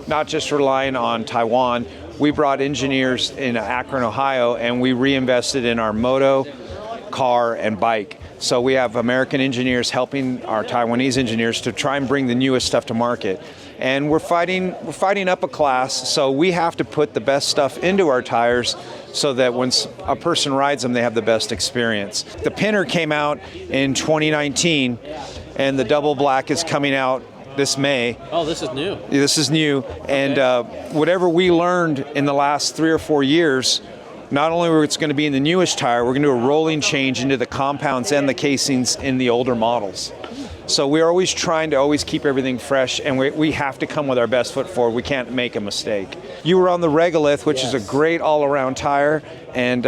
not just relying on Taiwan, we brought engineers in Akron, Ohio, and we reinvested in our moto, car, and bike. So we have American engineers helping our Taiwanese engineers to try and bring the newest stuff to market. And we're fighting up a class, so we have to put the best stuff into our tires so that when a person rides them, they have the best experience. The Pinner came out in 2019, and the double black is coming out this May. Oh, this is new. This is new, and whatever we learned in the last 3 or 4 years, not only are it's going to be in the newest tire, we're going to do a rolling change into the compounds and the casings in the older models. So we're always trying to always keep everything fresh, and we have to come with our best foot forward. We can't make a mistake. You were on the Regulator, which is a great all-around tire, and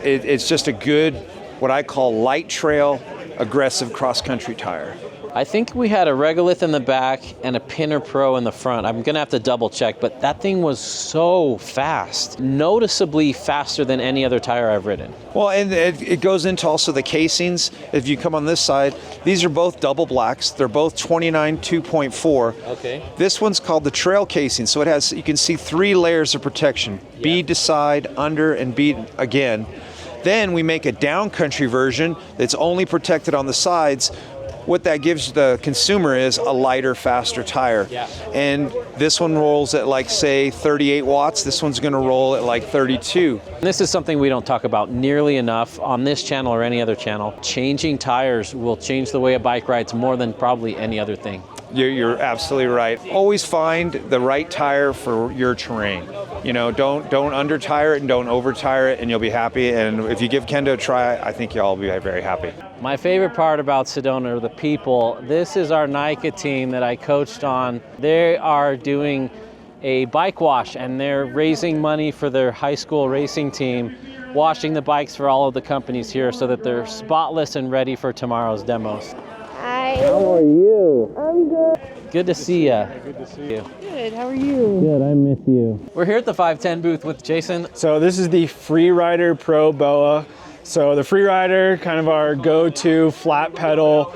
it's just a good, what I call light trail, aggressive cross-country tire. I think we had a Regolith in the back and a Pinner Pro in the front. I'm gonna have to double check, but that thing was so fast, noticeably faster than any other tire I've ridden. Well, and it goes into also the casings. If you come on this side, these are both double blacks. They're both 29 2.4. Okay. This one's called the trail casing, so it has, you can see 3 layers of protection. Bead to side, under, and bead again. Then we make a downcountry version that's only protected on the sides. What that gives the consumer is a lighter, faster tire. Yeah. And this one rolls at like, say, 38 watts. This one's gonna roll at like 32. This is something we don't talk about nearly enough on this channel or any other channel. Changing tires will change the way a bike rides more than probably any other thing. You're absolutely right. Always find the right tire for your terrain. You know, don't under tire it and don't over tire it, and you'll be happy. And if you give Kenda a try, I think you'll all be very happy. My favorite part about Sedona are the people. This is our NICA team that I coached on. They are doing a bike wash, and they're raising money for their high school racing team, washing the bikes for all of the companies here so that they're spotless and ready for tomorrow's demos. Hi. How are you? I'm good. Good to see you. Good to see you. Good, how are you? Good, I miss you. We're here at the 510 booth with Jason. So this is the Freerider Pro Boa. So the Freerider, kind of our go-to flat pedal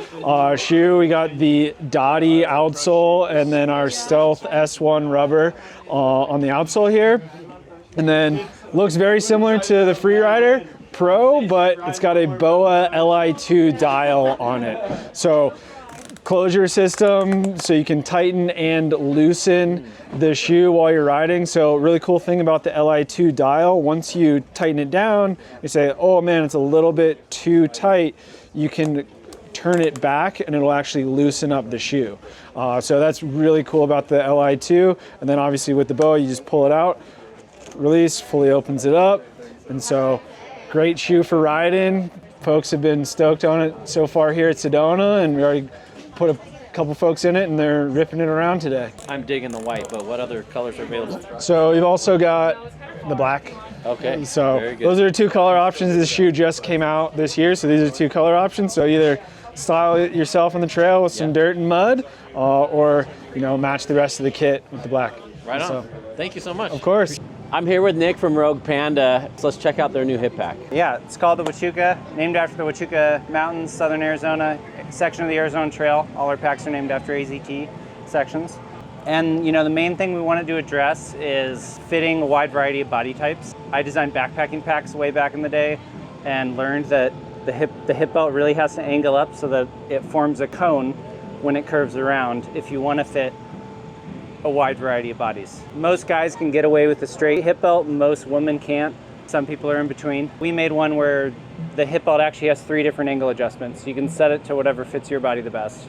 shoe. We got the Dottie outsole and then our Stealth S1 rubber on the outsole here. And then looks very similar to the Freerider Pro, but it's got a Boa Li2 dial on it. So closure system, so you can tighten and loosen the shoe while you're riding. So really cool thing about the Li2 dial, once you tighten it down, you say, oh man, it's a little bit too tight, you can turn it back and it'll actually loosen up the shoe. So that's really cool about the Li2. And then obviously with the Boa, you just pull it out, release, fully opens it up. And so great shoe for riding. Folks have been stoked on it so far here at Sedona, and we already put a couple folks in it and they're ripping it around today. I'm digging the white, but what other colors are available? So we've also got the black. Okay, so very good. Those are 2 color options. This shoe just came out this year, so these are 2 color options. So either style it yourself on the trail with some dirt and mud, or match the rest of the kit with the black. Right on. Thank you so much. Of course. I'm here with Nick from Rogue Panda. So let's check out their new hip pack. Yeah, it's called the Huachuca, named after the Huachuca Mountains, southern Arizona, section of the Arizona Trail. All our packs are named after AZT sections. And the main thing we wanted to address is fitting a wide variety of body types. I designed backpacking packs way back in the day and learned that the hip belt really has to angle up so that it forms a cone when it curves around if you want to fit a wide variety of bodies. Most guys can get away with a straight hip belt, most women can't. Some people are in between. We made one where the hip belt actually has 3 different angle adjustments. You can set it to whatever fits your body the best.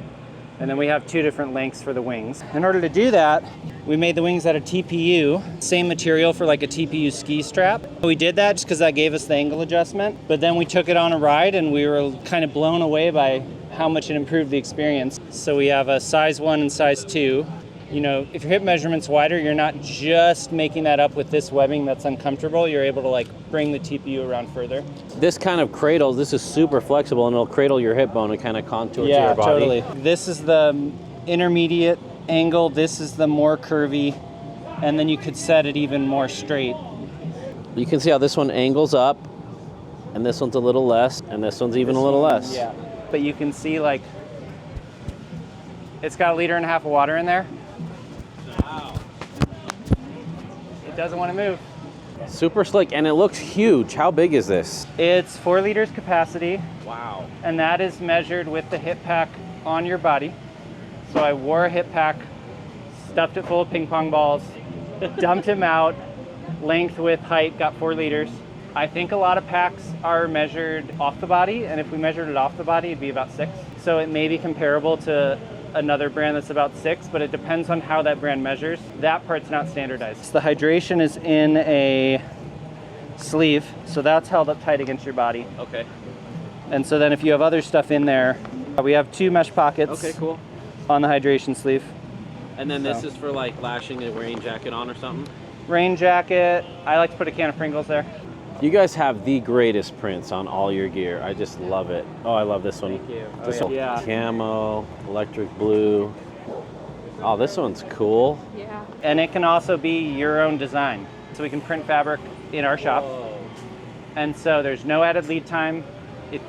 And then we have 2 different lengths for the wings. In order to do that, we made the wings out of TPU, same material for like a TPU ski strap. We did that just because that gave us the angle adjustment, but then we took it on a ride and we were kind of blown away by how much it improved the experience. So we have a size 1 and size 2. You know, if your hip measurement's wider, you're not just making that up with this webbing that's uncomfortable. You're able to like bring the TPU around further. This kind of cradles, this is super flexible and it'll cradle your hip bone and kind of contour to your body. Totally. This is the intermediate angle, this is the more curvy, and then you could set it even more straight. You can see how this one angles up, and this one's a little less, and this one's even a little less. Yeah, but you can see like, it's got 1.5 liters of water in there. Wow. It doesn't want to move. Super slick, and it looks huge. How big is this? It's 4 liters capacity. Wow. And that is measured with the hip pack on your body. So I wore a hip pack, stuffed it full of ping pong balls, dumped him out, length, width, height, got 4 liters. I think a lot of packs are measured off the body, and if we measured it off the body, it'd be about 6. So it may be comparable to another brand that's about 6, but it depends on how that brand measures. That part's not standardized. The hydration is in a sleeve, so that's held up tight against your body. Okay. And so then if you have other stuff in there, we have 2 mesh pockets. Okay, cool. On the hydration sleeve. And then this is for like lashing a rain jacket on or something? Rain jacket. I like to put a can of Pringles there. You guys have the greatest prints on all your gear. I just love it. Oh, I love this one. Thank you. This one. Yeah. Camo, electric blue. Oh, this one's cool. Yeah. And it can also be your own design. So we can print fabric in our shop. And so there's no added lead time.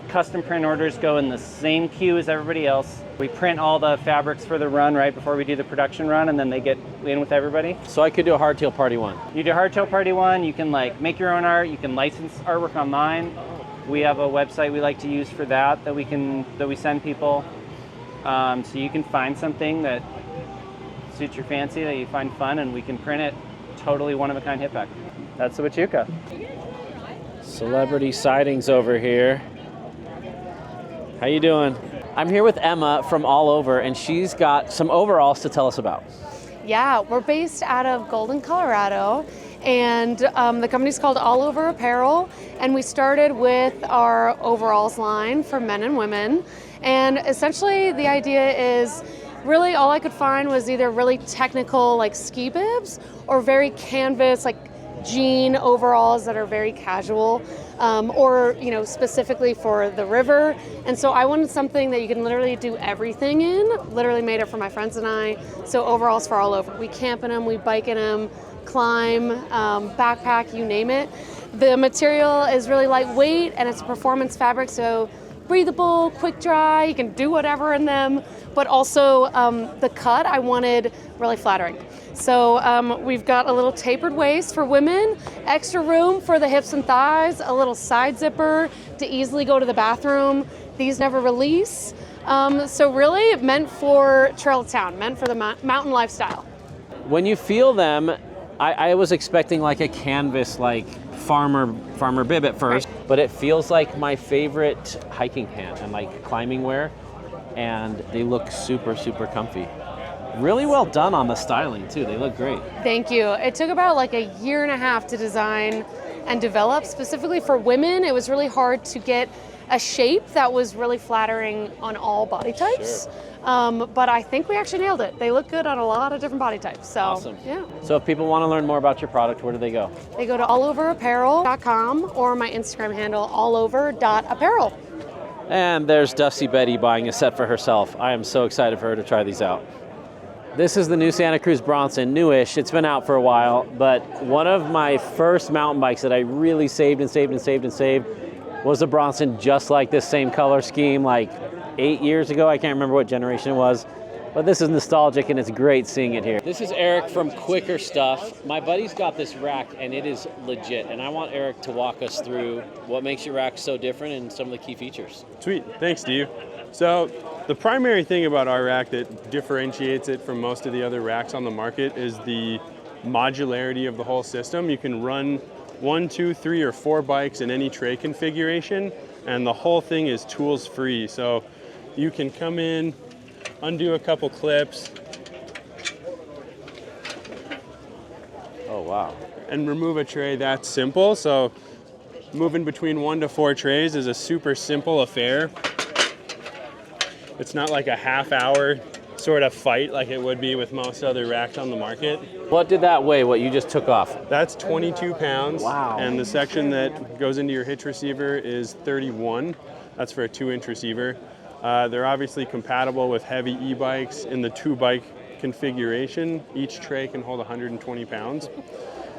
Custom print orders go in the same queue as everybody else. We print all the fabrics for the run right before we do the production run, and then they get in with everybody. So I could do a Hardtail Party 1. You do Hardtail Party 1, you can like make your own art, you can license artwork online. We have a website we like to use for that we send people. So you can find something that suits your fancy, that you find fun, and we can print it totally one-of-a-kind hip pack. That's the Huachuca. Celebrity sightings over here. How you doing? I'm here with Emma from All Over, and she's got some overalls to tell us about. Yeah, we're based out of Golden, Colorado, and the company's called Allover Apparel, and we started with our overalls line for men and women. And essentially the idea is really all I could find was either really technical like ski bibs or very canvas like jean overalls that are very casual, or specifically for the river. And so I wanted something that you can literally do everything in. Literally made it for my friends and I. So overalls for all over. We camp in them, we bike in them, climb, backpack, you name it. The material is really lightweight and it's a performance fabric, so breathable, quick dry, you can do whatever in them, but also the cut I wanted really flattering. So we've got a little tapered waist for women, extra room for the hips and thighs, a little side zipper to easily go to the bathroom. These never release. So really meant for trail town, meant for the mountain lifestyle. When you feel them, I was expecting like a canvas like farmer bib at first, but it feels like my favorite hiking pant and like climbing wear, and they look super, super comfy. Really well done on the styling too. They look great. Thank you. It took about like 1.5 years to design and develop. Specifically for women, it was really hard to get a shape that was really flattering on all body types. Sure. But I think we actually nailed it. They look good on a lot of different body types. So, awesome. Yeah. So if people want to learn more about your product, where do they go? They go to alloverapparel.com or my Instagram handle, allover.apparel. And there's Dusty Betty buying a set for herself. I am so excited for her to try these out. This is the new Santa Cruz Bronson, newish. It's been out for a while, but one of my first mountain bikes that I really saved was a Bronson just like this same color scheme like 8 years ago. I can't remember what generation it was, but this is nostalgic and it's great seeing it here. This is Eric from Quickr Stuff. My buddy's got this rack and it is legit, and I want Eric to walk us through what makes your rack so different and some of the key features. Sweet, thanks Steve. So the primary thing about our rack that differentiates it from most of the other racks on the market is the modularity of the whole system. You can run 1, 2, 3, or 4 bikes in any tray configuration, and the whole thing is tools free. So you can come in, undo a couple clips. Oh, wow. And remove a tray. That's simple. So moving between 1 to 4 trays is a super simple affair. It's not like a half-hour sort of fight like it would be with most other racks on the market. What did that weigh, what you just took off? That's 22 pounds. Wow. And the section that goes into your hitch receiver is 31. That's for a 2-inch receiver. They're obviously compatible with heavy e-bikes in the 2-bike configuration. Each tray can hold 120 pounds.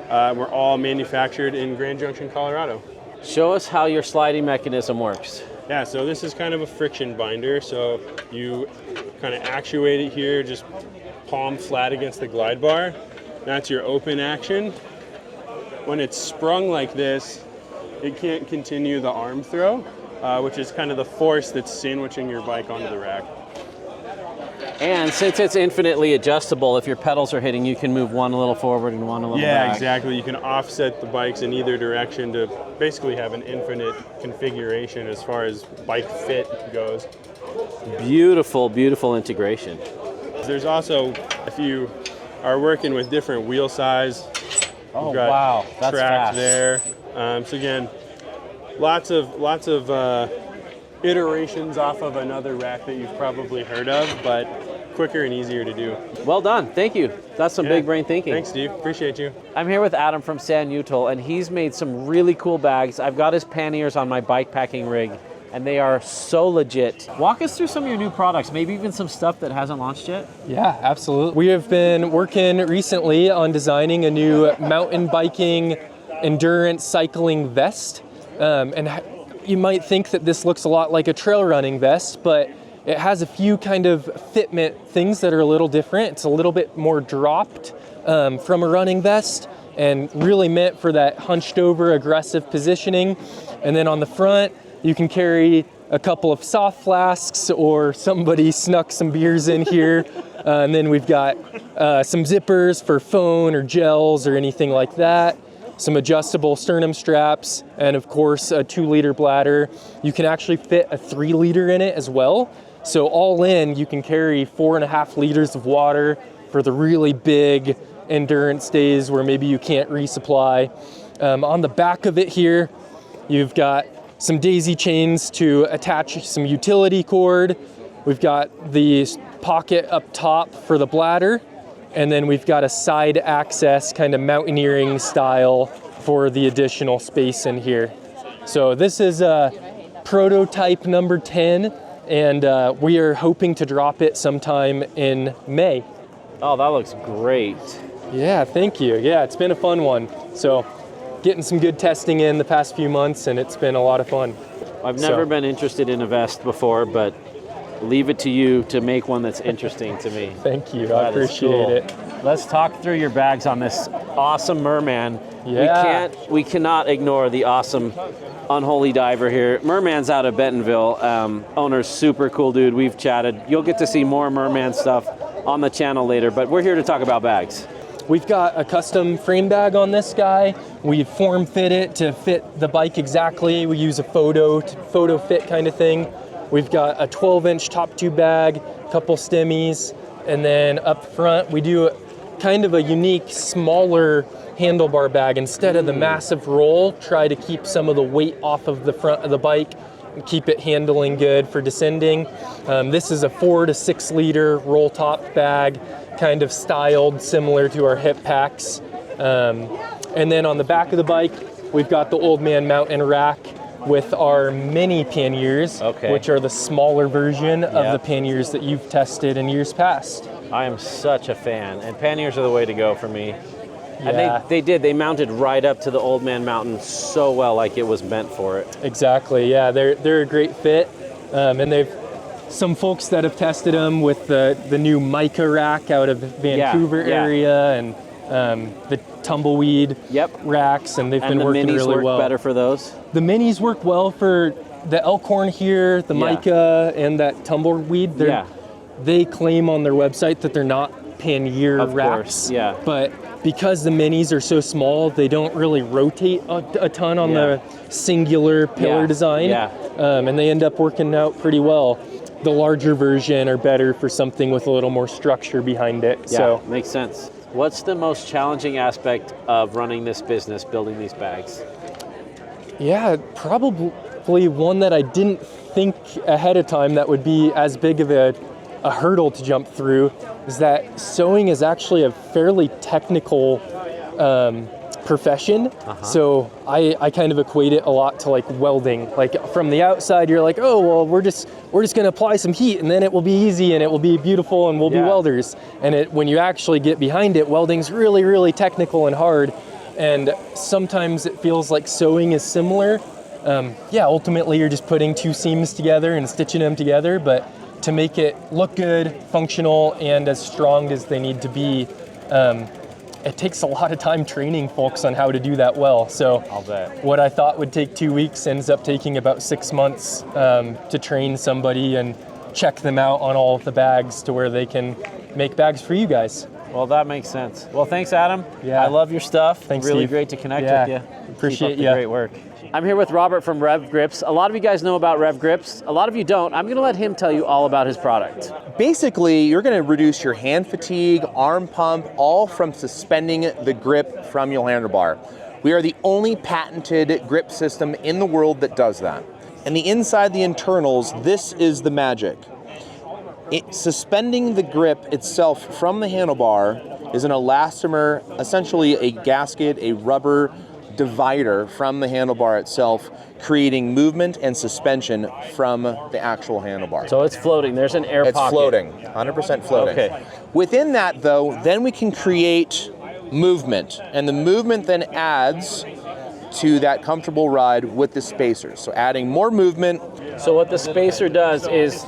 We're all manufactured in Grand Junction, Colorado. Show us how your sliding mechanism works. Yeah, so this is kind of a friction binder. So you kind of actuate it here, just palm flat against the glide bar. That's your open action. When it's sprung like this, it can't continue the arm throw, which is kind of the force that's sandwiching your bike onto the rack. And since it's infinitely adjustable, if your pedals are hitting, you can move one a little forward and one a little Yeah, back. exactly. You can offset the bikes in either direction to basically have an infinite configuration as far as bike fit goes. Beautiful, beautiful integration. There's also, if you are working with different wheel size, oh you've got wow, that's track fast. there. So again, lots of iterations off of another rack that you've probably heard of, but quicker and easier to do. Well done, thank you. That's some big brain thinking. Thanks, Steve. Appreciate you. I'm here with Adam from San Utol, and he's made some really cool bags. I've got his panniers on my bike packing rig, and they are so legit. Walk us through some of your new products, maybe even some stuff that hasn't launched yet. Yeah, absolutely. We have been working recently on designing a new mountain biking endurance cycling vest. And you might think that this looks a lot like a trail running vest, but it has a few kind of fitment things that are a little different. It's a little bit more dropped from a running vest and really meant for that hunched over aggressive positioning. And then on the front, you can carry a couple of soft flasks or somebody snuck some beers in here. And then we've got some zippers for phone or gels or anything like that. Some adjustable sternum straps, and of course a 2-liter bladder. You can actually fit a 3-liter in it as well. So all in, you can carry 4.5 liters of water for the really big endurance days where maybe you can't resupply. On the back of it here, you've got some daisy chains to attach some utility cord. We've got the pocket up top for the bladder, and then we've got a side access kind of mountaineering style for the additional space in here. So this is prototype number 10, and we are hoping to drop it sometime in May. Oh, that looks great. Yeah, thank you. Yeah, it's been a fun one. So getting some good testing in the past few months, and it's been a lot of fun. I've never been interested in a vest before, but leave it to you to make one that's interesting to me. Thank you, I appreciate it. Let's talk through your bags on this awesome merman. Yeah. We cannot ignore the awesome Unholy Diver here. Merman's out of Bentonville. Owner's super cool dude. We've chatted. You'll get to see more merman stuff on the channel later, but we're here to talk about bags. We've got a custom frame bag on this guy. We form fit it to fit the bike exactly. We use a photo fit kind of thing. We've got a 12-inch top tube bag, a couple stemmies, and then up front we do kind of a unique, smaller handlebar bag. Instead of the massive roll, try to keep some of the weight off of the front of the bike and keep it handling good for descending. This is a 4 to 6 liter roll top bag, kind of styled similar to our hip packs. And then on the back of the bike, we've got the Old Man Mountain rack with our mini panniers, which are the smaller version of the panniers that you've tested in years past. I am such a fan, and panniers are the way to go for me. Yeah. And they mounted right up to the Old Man Mountain so well, like it was meant for it. Exactly, yeah, they're a great fit, and they've some folks that have tested them with the new mica rack out of the Vancouver area, and the tumbleweed racks, and they've been working really well. And the minis work better for those? The minis work well for the elkhorn here, the mica, and that tumbleweed, they claim on their website that they're not pannier racks. Yeah. But because the minis are so small, they don't really rotate a ton on the singular pillar design. And they end up working out pretty well. The larger version are better for something with a little more structure behind it. So makes sense. What's the most challenging aspect of running this business, building these bags? Yeah, probably one that I didn't think ahead of time that would be as big of a hurdle to jump through is that sewing is actually a fairly technical profession. So I kind of equate it a lot to like welding. Like from the outside, you're like, oh, well, we're just gonna apply some heat and then it will be easy and it will be beautiful and we'll be welders. And when you actually get behind it, welding's really, really technical and hard. And sometimes it feels like sewing is similar. Ultimately you're just putting two seams together and stitching them together, but to make it look good, functional, and as strong as they need to be, it takes a lot of time training folks on how to do that well. So I'll bet. What I thought would take 2 weeks ends up taking about 6 months to train somebody and check them out on all of the bags to where they can make bags for you guys. Well, that makes sense. Well, thanks, Adam. Yeah. I love your stuff. Thanks, really Steve. great to connect with you. Appreciate Keep up the great work. I'm here with Robert from Rev Grips. A lot of you guys know about Rev Grips. A lot of you don't. I'm going to let him tell you all about his product. Basically, you're going to reduce your hand fatigue, arm pump, all from suspending the grip from your handlebar. We are the only patented grip system in the world that does that. And the inside the internals, this is the magic. Suspending the grip itself from the handlebar is an elastomer, essentially a gasket, a rubber divider from the handlebar itself, creating movement and suspension from the actual handlebar. So it's floating. There's an air pocket. It's floating, 100% floating. Okay. Within that, though, then we can create movement, and the movement then adds to that comfortable ride with the spacers. So adding more movement. So what the spacer does is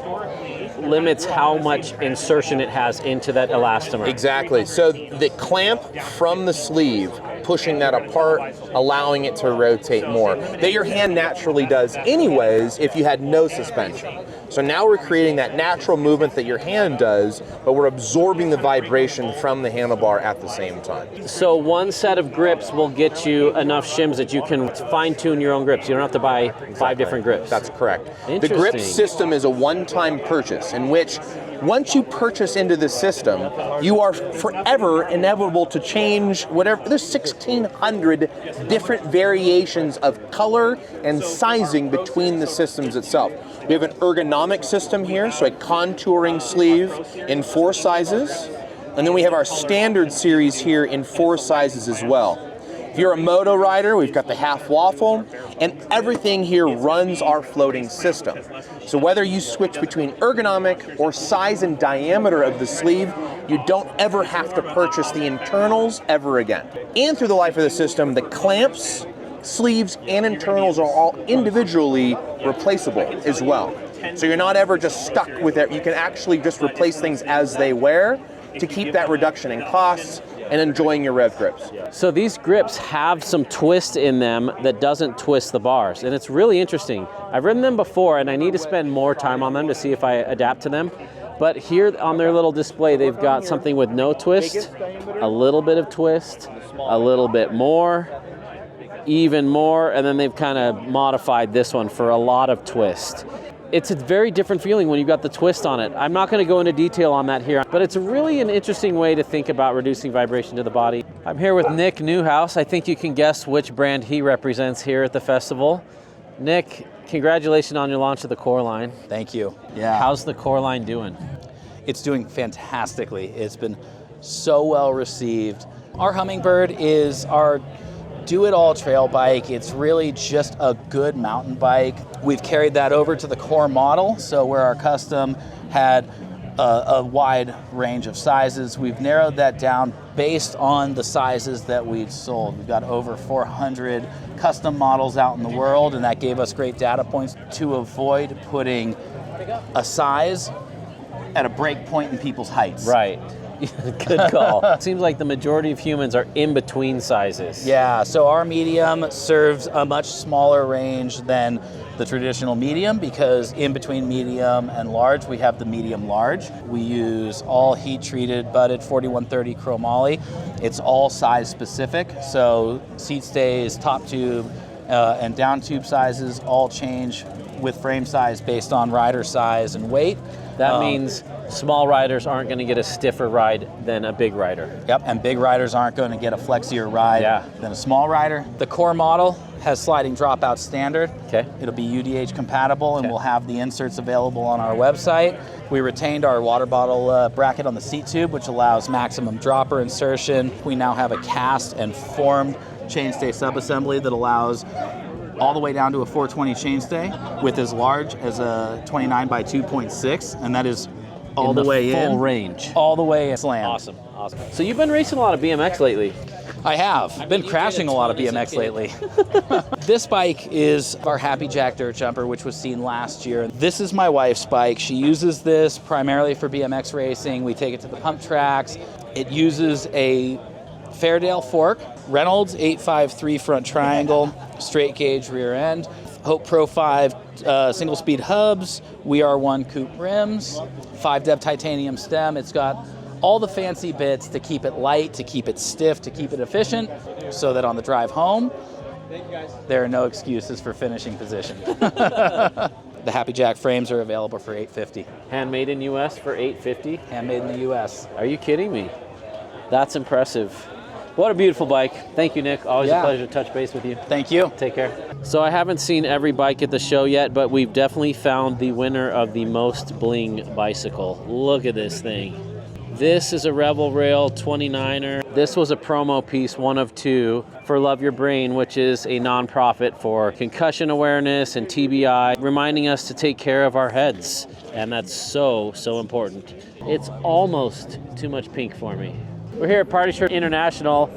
limits how much insertion it has into that elastomer. Exactly. So the clamp from the sleeve, pushing that apart, allowing it to rotate more, that your hand naturally does anyways if you had no suspension. So now we're creating that natural movement that your hand does, but we're absorbing the vibration from the handlebar at the same time. So one set of grips will get you enough shims that you can fine-tune your own grips. You don't have to buy 5 different grips. That's correct. Interesting. The grip system is a one-time purchase in which once you purchase into the system, you are forever inevitable to change whatever. There's 1,600 different variations of color and sizing between the systems itself. We have an ergonomic system here, so a contouring sleeve in 4 sizes. And then we have our standard series here in 4 sizes as well. If you're a moto rider, we've got the half waffle, and everything here runs our floating system. So whether you switch between ergonomic or size and diameter of the sleeve, you don't ever have to purchase the internals ever again. And through the life of the system, the clamps, sleeves, and internals are all individually replaceable as well. So you're not ever just stuck with it. You can actually just replace things as they wear to keep that reduction in costs and enjoying your Rev grips. So these grips have some twist in them that doesn't twist the bars, and it's really interesting. I've ridden them before and I need to spend more time on them to see if I adapt to them. But here on their little display, they've got something with no twist, a little bit of twist, a little bit more, even more, and then they've kind of modified this one for a lot of twist. It's a very different feeling when you've got the twist on it. I'm not going to go into detail on that here, but it's really an interesting way to think about reducing vibration to the body. I'm here with Nick Neuhaus. I think you can guess which brand he represents here at the festival. Nick, congratulations on your launch of the Core line. Thank you. Yeah. How's the Core line doing? It's doing fantastically. It's been so well received. Our Hummingbird is our do-it-all trail bike. It's really just a good mountain bike. We've carried that over to the Core model, so where our custom had a wide range of sizes, we've narrowed that down based on the sizes that we've sold. We've got over 400 custom models out in the world, and that gave us great data points to avoid putting a size at a break point in people's heights. Right. Good call. Seems like the majority of humans are in between sizes. Yeah, so our medium serves a much smaller range than the traditional medium, because in between medium and large, we have the medium large. We use all heat treated, butted 4130 chromoly. It's all size specific, so seat stays, top tube, and down tube sizes all change with frame size based on rider size and weight. That means small riders aren't going to get a stiffer ride than a big rider. Yep, and big riders aren't going to get a flexier ride than a small rider. The core model has sliding dropout standard. Okay. It'll be UDH compatible, and we'll have the inserts available on our website. We retained our water bottle bracket on the seat tube, which allows maximum dropper insertion. We now have a cast and formed chainstay subassembly that allows all the way down to a 420 chainstay with as large as a 29 by 2.6, and that is all the way in. Full range. All the way in. Slam. Awesome, awesome. So you've been racing a lot of BMX lately. I have. I've been crashing a lot of BMX lately. This bike is our Happy Jack dirt jumper, which was seen last year. This is my wife's bike. She uses this primarily for BMX racing. We take it to the pump tracks. It uses a Fairdale fork, Reynolds 853 front triangle, straight gauge rear end, Hope Pro 5 single speed hubs, WeR1 coupe rims, 5-deb titanium stem. It's got all the fancy bits to keep it light, to keep it stiff, to keep it efficient, so that on the drive home, there are no excuses for finishing position. The Happy Jack frames are available for $850. Handmade in US for $850? Handmade in the US. Are you kidding me? That's impressive. What a beautiful bike. Thank you, Nick. Always a pleasure to touch base with you. Thank you. Take care. So I haven't seen every bike at the show yet, but we've definitely found the winner of the most bling bicycle. Look at this thing. This is a Rebel Rail 29er. This was a promo piece, one of two, for Love Your Brain, which is a nonprofit for concussion awareness and TBI, reminding us to take care of our heads. And that's so, so important. It's almost too much pink for me. We're here at Party Shirt International.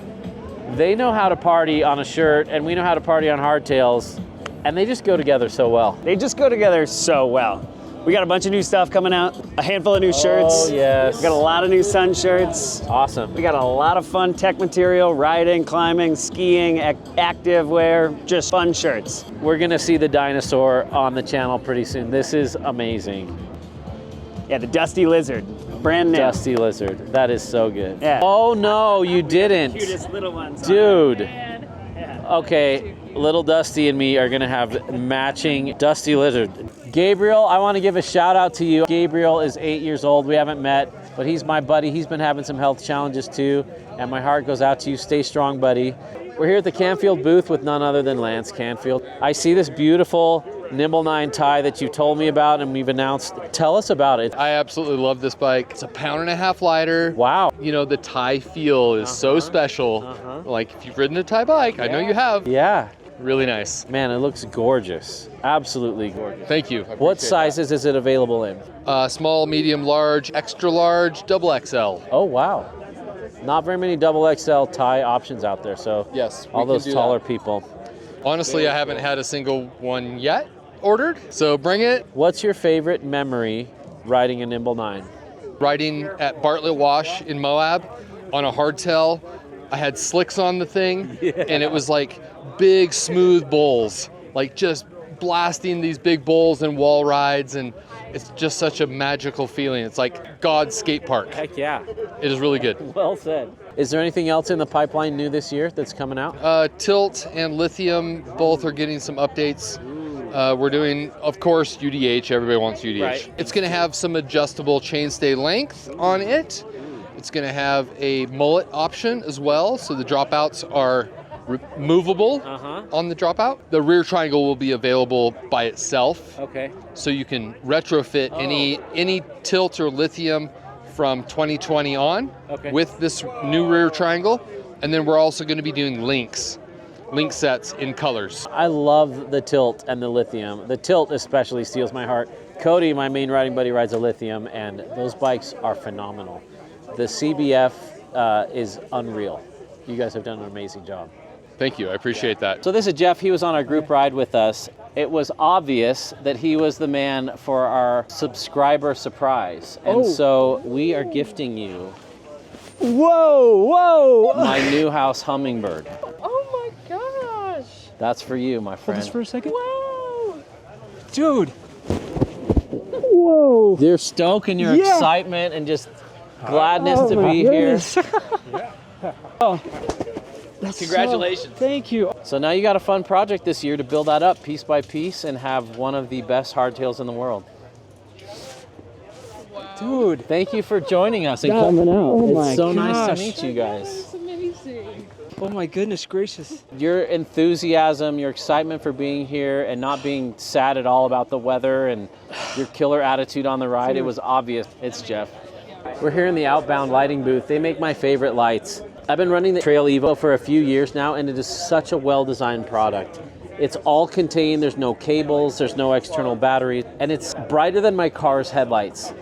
They know how to party on a shirt, and we know how to party on hardtails, and they just go together so well. They just go together so well. We got a bunch of new stuff coming out, a handful of new shirts. Oh, yes. We got a lot of new sun shirts. Awesome. We got a lot of fun tech material, riding, climbing, skiing, active wear, just fun shirts. We're gonna see the dinosaur on the channel pretty soon. This is amazing. Yeah, the Dusty Lizard. Brand new. Dusty Lizard. That is so good. Yeah. Oh no, you didn't. Cutest little ones. Dude. Yeah. Okay, little Dusty and me are gonna have matching Dusty Lizard. Gabriel, I wanna give a shout out to you. Gabriel is 8 years old. We haven't met, but he's my buddy. He's been having some health challenges too, and my heart goes out to you. Stay strong, buddy. We're here at the Canfield booth with none other than Lance Canfield. I see this beautiful Nimble 9 tie that you told me about and we've announced. Tell us about it. I absolutely love this bike. It's a 1.5 pound lighter. Wow. You know, the tie feel is so special. Like if you've ridden a tie bike, I know you have. Yeah. Really nice. Man, it looks gorgeous. Absolutely gorgeous. Thank you. What sizes is it available in? Small, medium, large, extra large, double XL. Oh, wow. Not very many double XL tie options out there, so yes, all those taller people. Honestly, I haven't had a single one yet ordered, so bring it. What's your favorite memory riding a Nimble 9? Riding at Bartlett Wash in Moab on a hardtail. I had slicks on the thing, and it was like big, smooth bowls, like just blasting these big bowls and wall rides, and it's just such a magical feeling. It's like God's skate park. Heck yeah. It is really good. Well said. Is there anything else in the pipeline new this year that's coming out? Tilt and Lithium both are getting some updates. We're doing, of course, UDH. Everybody wants UDH. Right. It's going to have some adjustable chainstay length on it. It's going to have a mullet option as well, so the dropouts are movable on the dropout. The rear triangle will be available by itself. Okay. So you can retrofit any tilt or Lithium from 2020 on with this new rear triangle. And then we're also going to be doing link sets in colors. I love the Tilt and the Lithium. The Tilt especially steals my heart. Cody, my main riding buddy, rides a Lithium, and those bikes are phenomenal. The CBF is unreal. You guys have done an amazing job. Thank you, I appreciate that. So this is Jeff. He was on our group ride with us. It was obvious that he was the man for our subscriber surprise. And so we are gifting you Whoa, whoa! My Neuhaus Hummingbird. Oh my gosh! That's for you, my friend. Hold this for a second. Whoa! Dude! Whoa! Your stoke and your excitement and just gladness to be here. Oh, Congratulations. Thank you. So now you got a fun project this year to build that up piece by piece and have one of the best hardtails in the world. Dude, thank you for joining us and God. coming out. Oh my It's so nice gosh. to meet you guys. That's amazing. Oh my goodness gracious. Your enthusiasm, your excitement for being here and not being sad at all about the weather and your killer attitude on the ride, it was obvious. It's Jeff. We're here in the Outbound lighting booth. They make my favorite lights. I've been running the Trail Evo for a few years now, and it is such a well-designed product. It's all contained, there's no cables, there's no external batteries, and it's brighter than my car's headlights.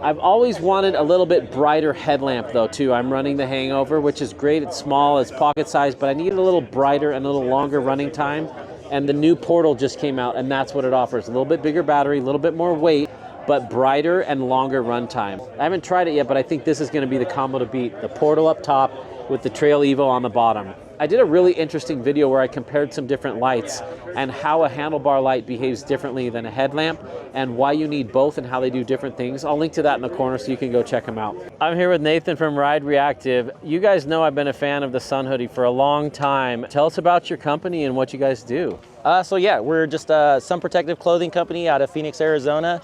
I've always wanted a little bit brighter headlamp though too. I'm running the Hangover, which is great, it's small, it's pocket sized, but I need a little brighter and a little longer running time. And the new Portal just came out, and that's what it offers. A little bit bigger battery, a little bit more weight, but brighter and longer run time. I haven't tried it yet, but I think this is gonna be the combo to beat. The Portal up top with the Trail Evo on the bottom. I did a really interesting video where I compared some different lights and how a handlebar light behaves differently than a headlamp and why you need both and how they do different things. I'll link to that in the corner so you can go check them out. I'm here with Nathan from Ride Reactive. You guys know I've been a fan of the Sun Hoodie for a long time. Tell us about your company and what you guys do. So yeah, we're just a sun protective clothing company out of Phoenix, Arizona.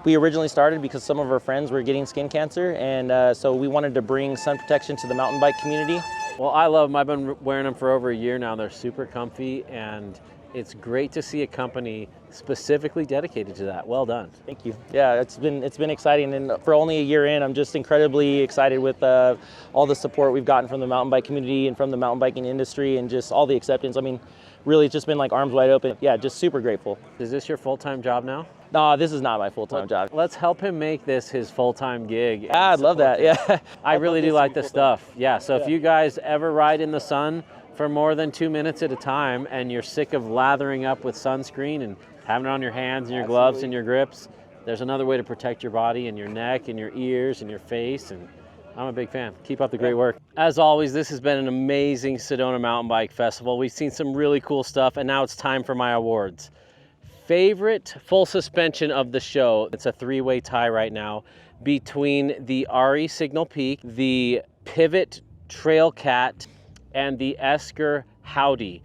We originally started because some of our friends were getting skin cancer, and so we wanted to bring sun protection to the mountain bike community. Well, I love them. I've been wearing them for over a year now. They're super comfy, and it's great to see a company specifically dedicated to that. Well done. Thank you. Yeah, it's been exciting, and for only a year in, I'm just incredibly excited with all the support we've gotten from the mountain bike community and from the mountain biking industry, and just all the acceptance. I mean, really, it's just been like arms wide open. Yeah, just super grateful. Is this your full-time job now? No, this is not my full-time job. Let's help him make this his full-time gig. Yeah, I'd love that, yeah. I really do like this stuff. Yeah, so if you guys ever ride in the sun for more than 2 minutes at a time and you're sick of lathering up with sunscreen and having it on your hands and your gloves and your grips, there's another way to protect your body and your neck and your ears and your face, and I'm a big fan. Keep up the great work. As always, this has been an amazing Sedona Mountain Bike Festival. We've seen some really cool stuff, and now it's time for my awards. Favorite full suspension of the show, it's a three-way tie right now between the RE Signal Peak, the Pivot Trailcat, and the Esker Howdy.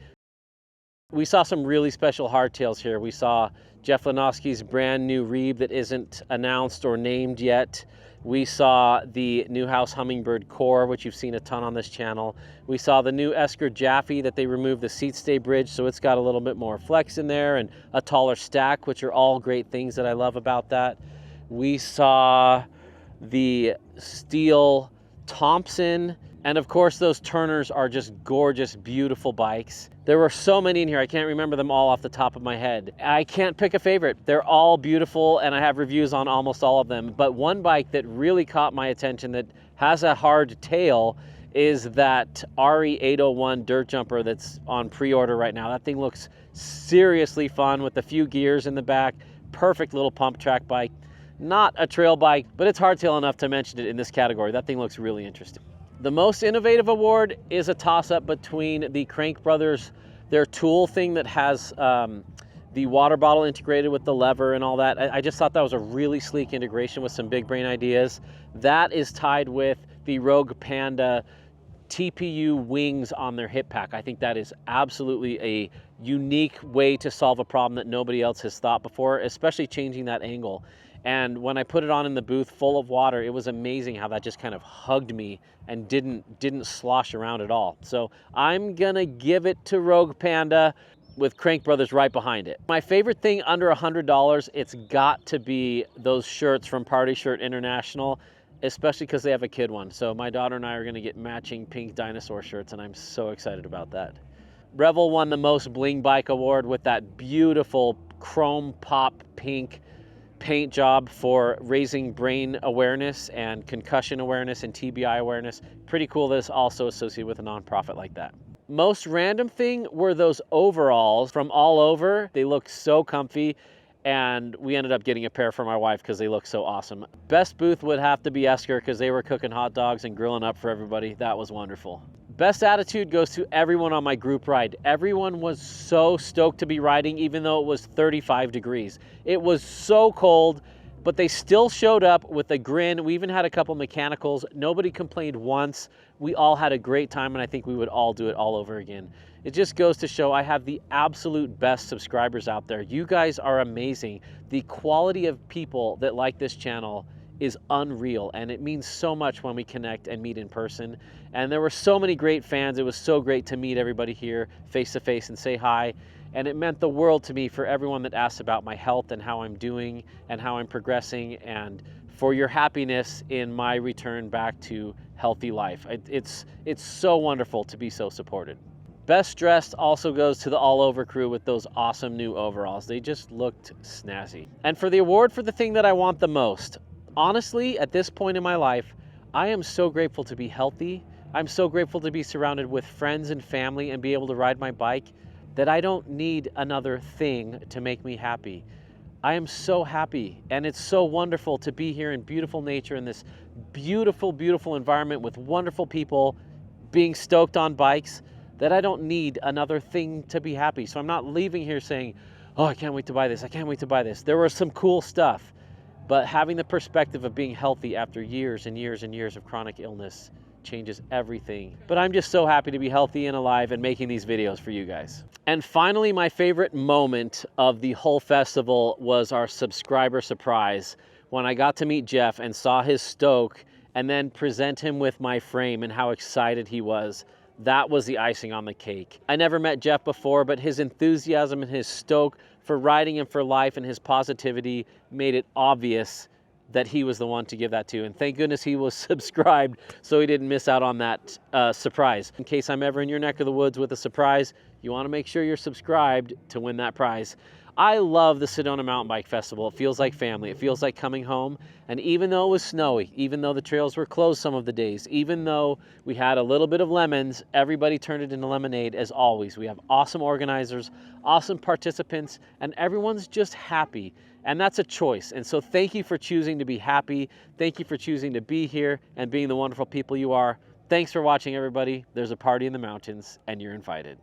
We saw some really special hardtails here. We saw Jeff Lanowski's brand new REEB that isn't announced or named yet. We saw the Neuhaus Hummingbird Core, which you've seen a ton on this channel. We saw the new Esker Japhy that they removed the seat stay bridge, so it's got a little bit more flex in there, and a taller stack, which are all great things that I love about that. We saw the steel Thompson, and of course those Turners are just gorgeous, beautiful bikes. There were so many in here, I can't remember them all off the top of my head. I can't pick a favorite. They're all beautiful, and I have reviews on almost all of them. But one bike that really caught my attention that has a hard tail is that RE801 dirt jumper that's on pre-order right now. That thing looks seriously fun with a few gears in the back. Perfect little pump track bike. Not a trail bike, but it's hardtail enough to mention it in this category. That thing looks really interesting. The most innovative award is a toss-up between the CrankBrothers, their tool thing that has the water bottle integrated with the lever and all that. I just thought that was a really sleek integration with some big brain ideas. That is tied with the Rogue Panda TPU wings on their hip pack. I think that is absolutely a unique way to solve a problem that nobody else has thought before, especially changing that angle. And when I put it on in the booth full of water, it was amazing how that just kind of hugged me and didn't slosh around at all. So I'm gonna give it to Rogue Panda with CrankBrothers right behind it. My favorite thing under $100, it's got to be those shirts from Party Shirt International, especially because they have a kid one. So my daughter and I are gonna get matching pink dinosaur shirts, and I'm so excited about that. Revel won the most bling bike award with that beautiful chrome pop pink paint job for raising brain awareness and concussion awareness and TBI awareness. Pretty cool that it's also associated with a nonprofit like that. Most random thing were those overalls from Allover. They look so comfy. and we ended up getting a pair for my wife because they look so awesome. Best booth would have to be Esker because they were cooking hot dogs and grilling up for everybody. That was wonderful. Best attitude goes to everyone on my group ride. Everyone was so stoked to be riding even though it was 35 degrees. It was so cold, but they still showed up with a grin. We even had a couple mechanicals. Nobody complained once. We all had a great time, and I think we would all do it all over again. It just goes to show I have the absolute best subscribers out there. You guys are amazing. The quality of people that like this channel is unreal, and it means so much when we connect and meet in person. And there were so many great fans. It was so great to meet everybody here face to face and say hi. And it meant the world to me for everyone that asked about my health and how I'm doing and how I'm progressing, and for your happiness in my return back to healthy life. It's so wonderful to be so supported. Best dressed also goes to the All Over crew with those awesome new overalls. They just looked snazzy. And for the award for the thing that I want the most, honestly, at this point in my life, I am so grateful to be healthy. I'm so grateful to be surrounded with friends and family and be able to ride my bike that I don't need another thing to make me happy. I am so happy, and it's so wonderful to be here in beautiful nature in this beautiful, beautiful environment with wonderful people being stoked on bikes that I don't need another thing to be happy. So I'm not leaving here saying, oh, I can't wait to buy this. I can't wait to buy this. There was some cool stuff, but having the perspective of being healthy after years and years and years of chronic illness changes everything. But I'm just so happy to be healthy and alive and making these videos for you guys. And finally, my favorite moment of the whole festival was our subscriber surprise when I got to meet Jeff and saw his stoke and then present him with my frame and how excited he was. That was the icing on the cake. I never met Jeff before, but his enthusiasm and his stoke for riding and for life and his positivity made it obvious that he was the one to give that to. And thank goodness he was subscribed so he didn't miss out on that surprise. In case I'm ever in your neck of the woods with a surprise, you want to make sure you're subscribed to win that prize. I love the Sedona Mountain Bike Festival. It feels like family. It feels like coming home. And even though it was snowy, even though the trails were closed some of the days, even though we had a little bit of lemons, everybody turned it into lemonade as always. We have awesome organizers, awesome participants, and everyone's just happy. And that's a choice. And so thank you for choosing to be happy. Thank you for choosing to be here and being the wonderful people you are. Thanks for watching, everybody. There's a party in the mountains, and you're invited.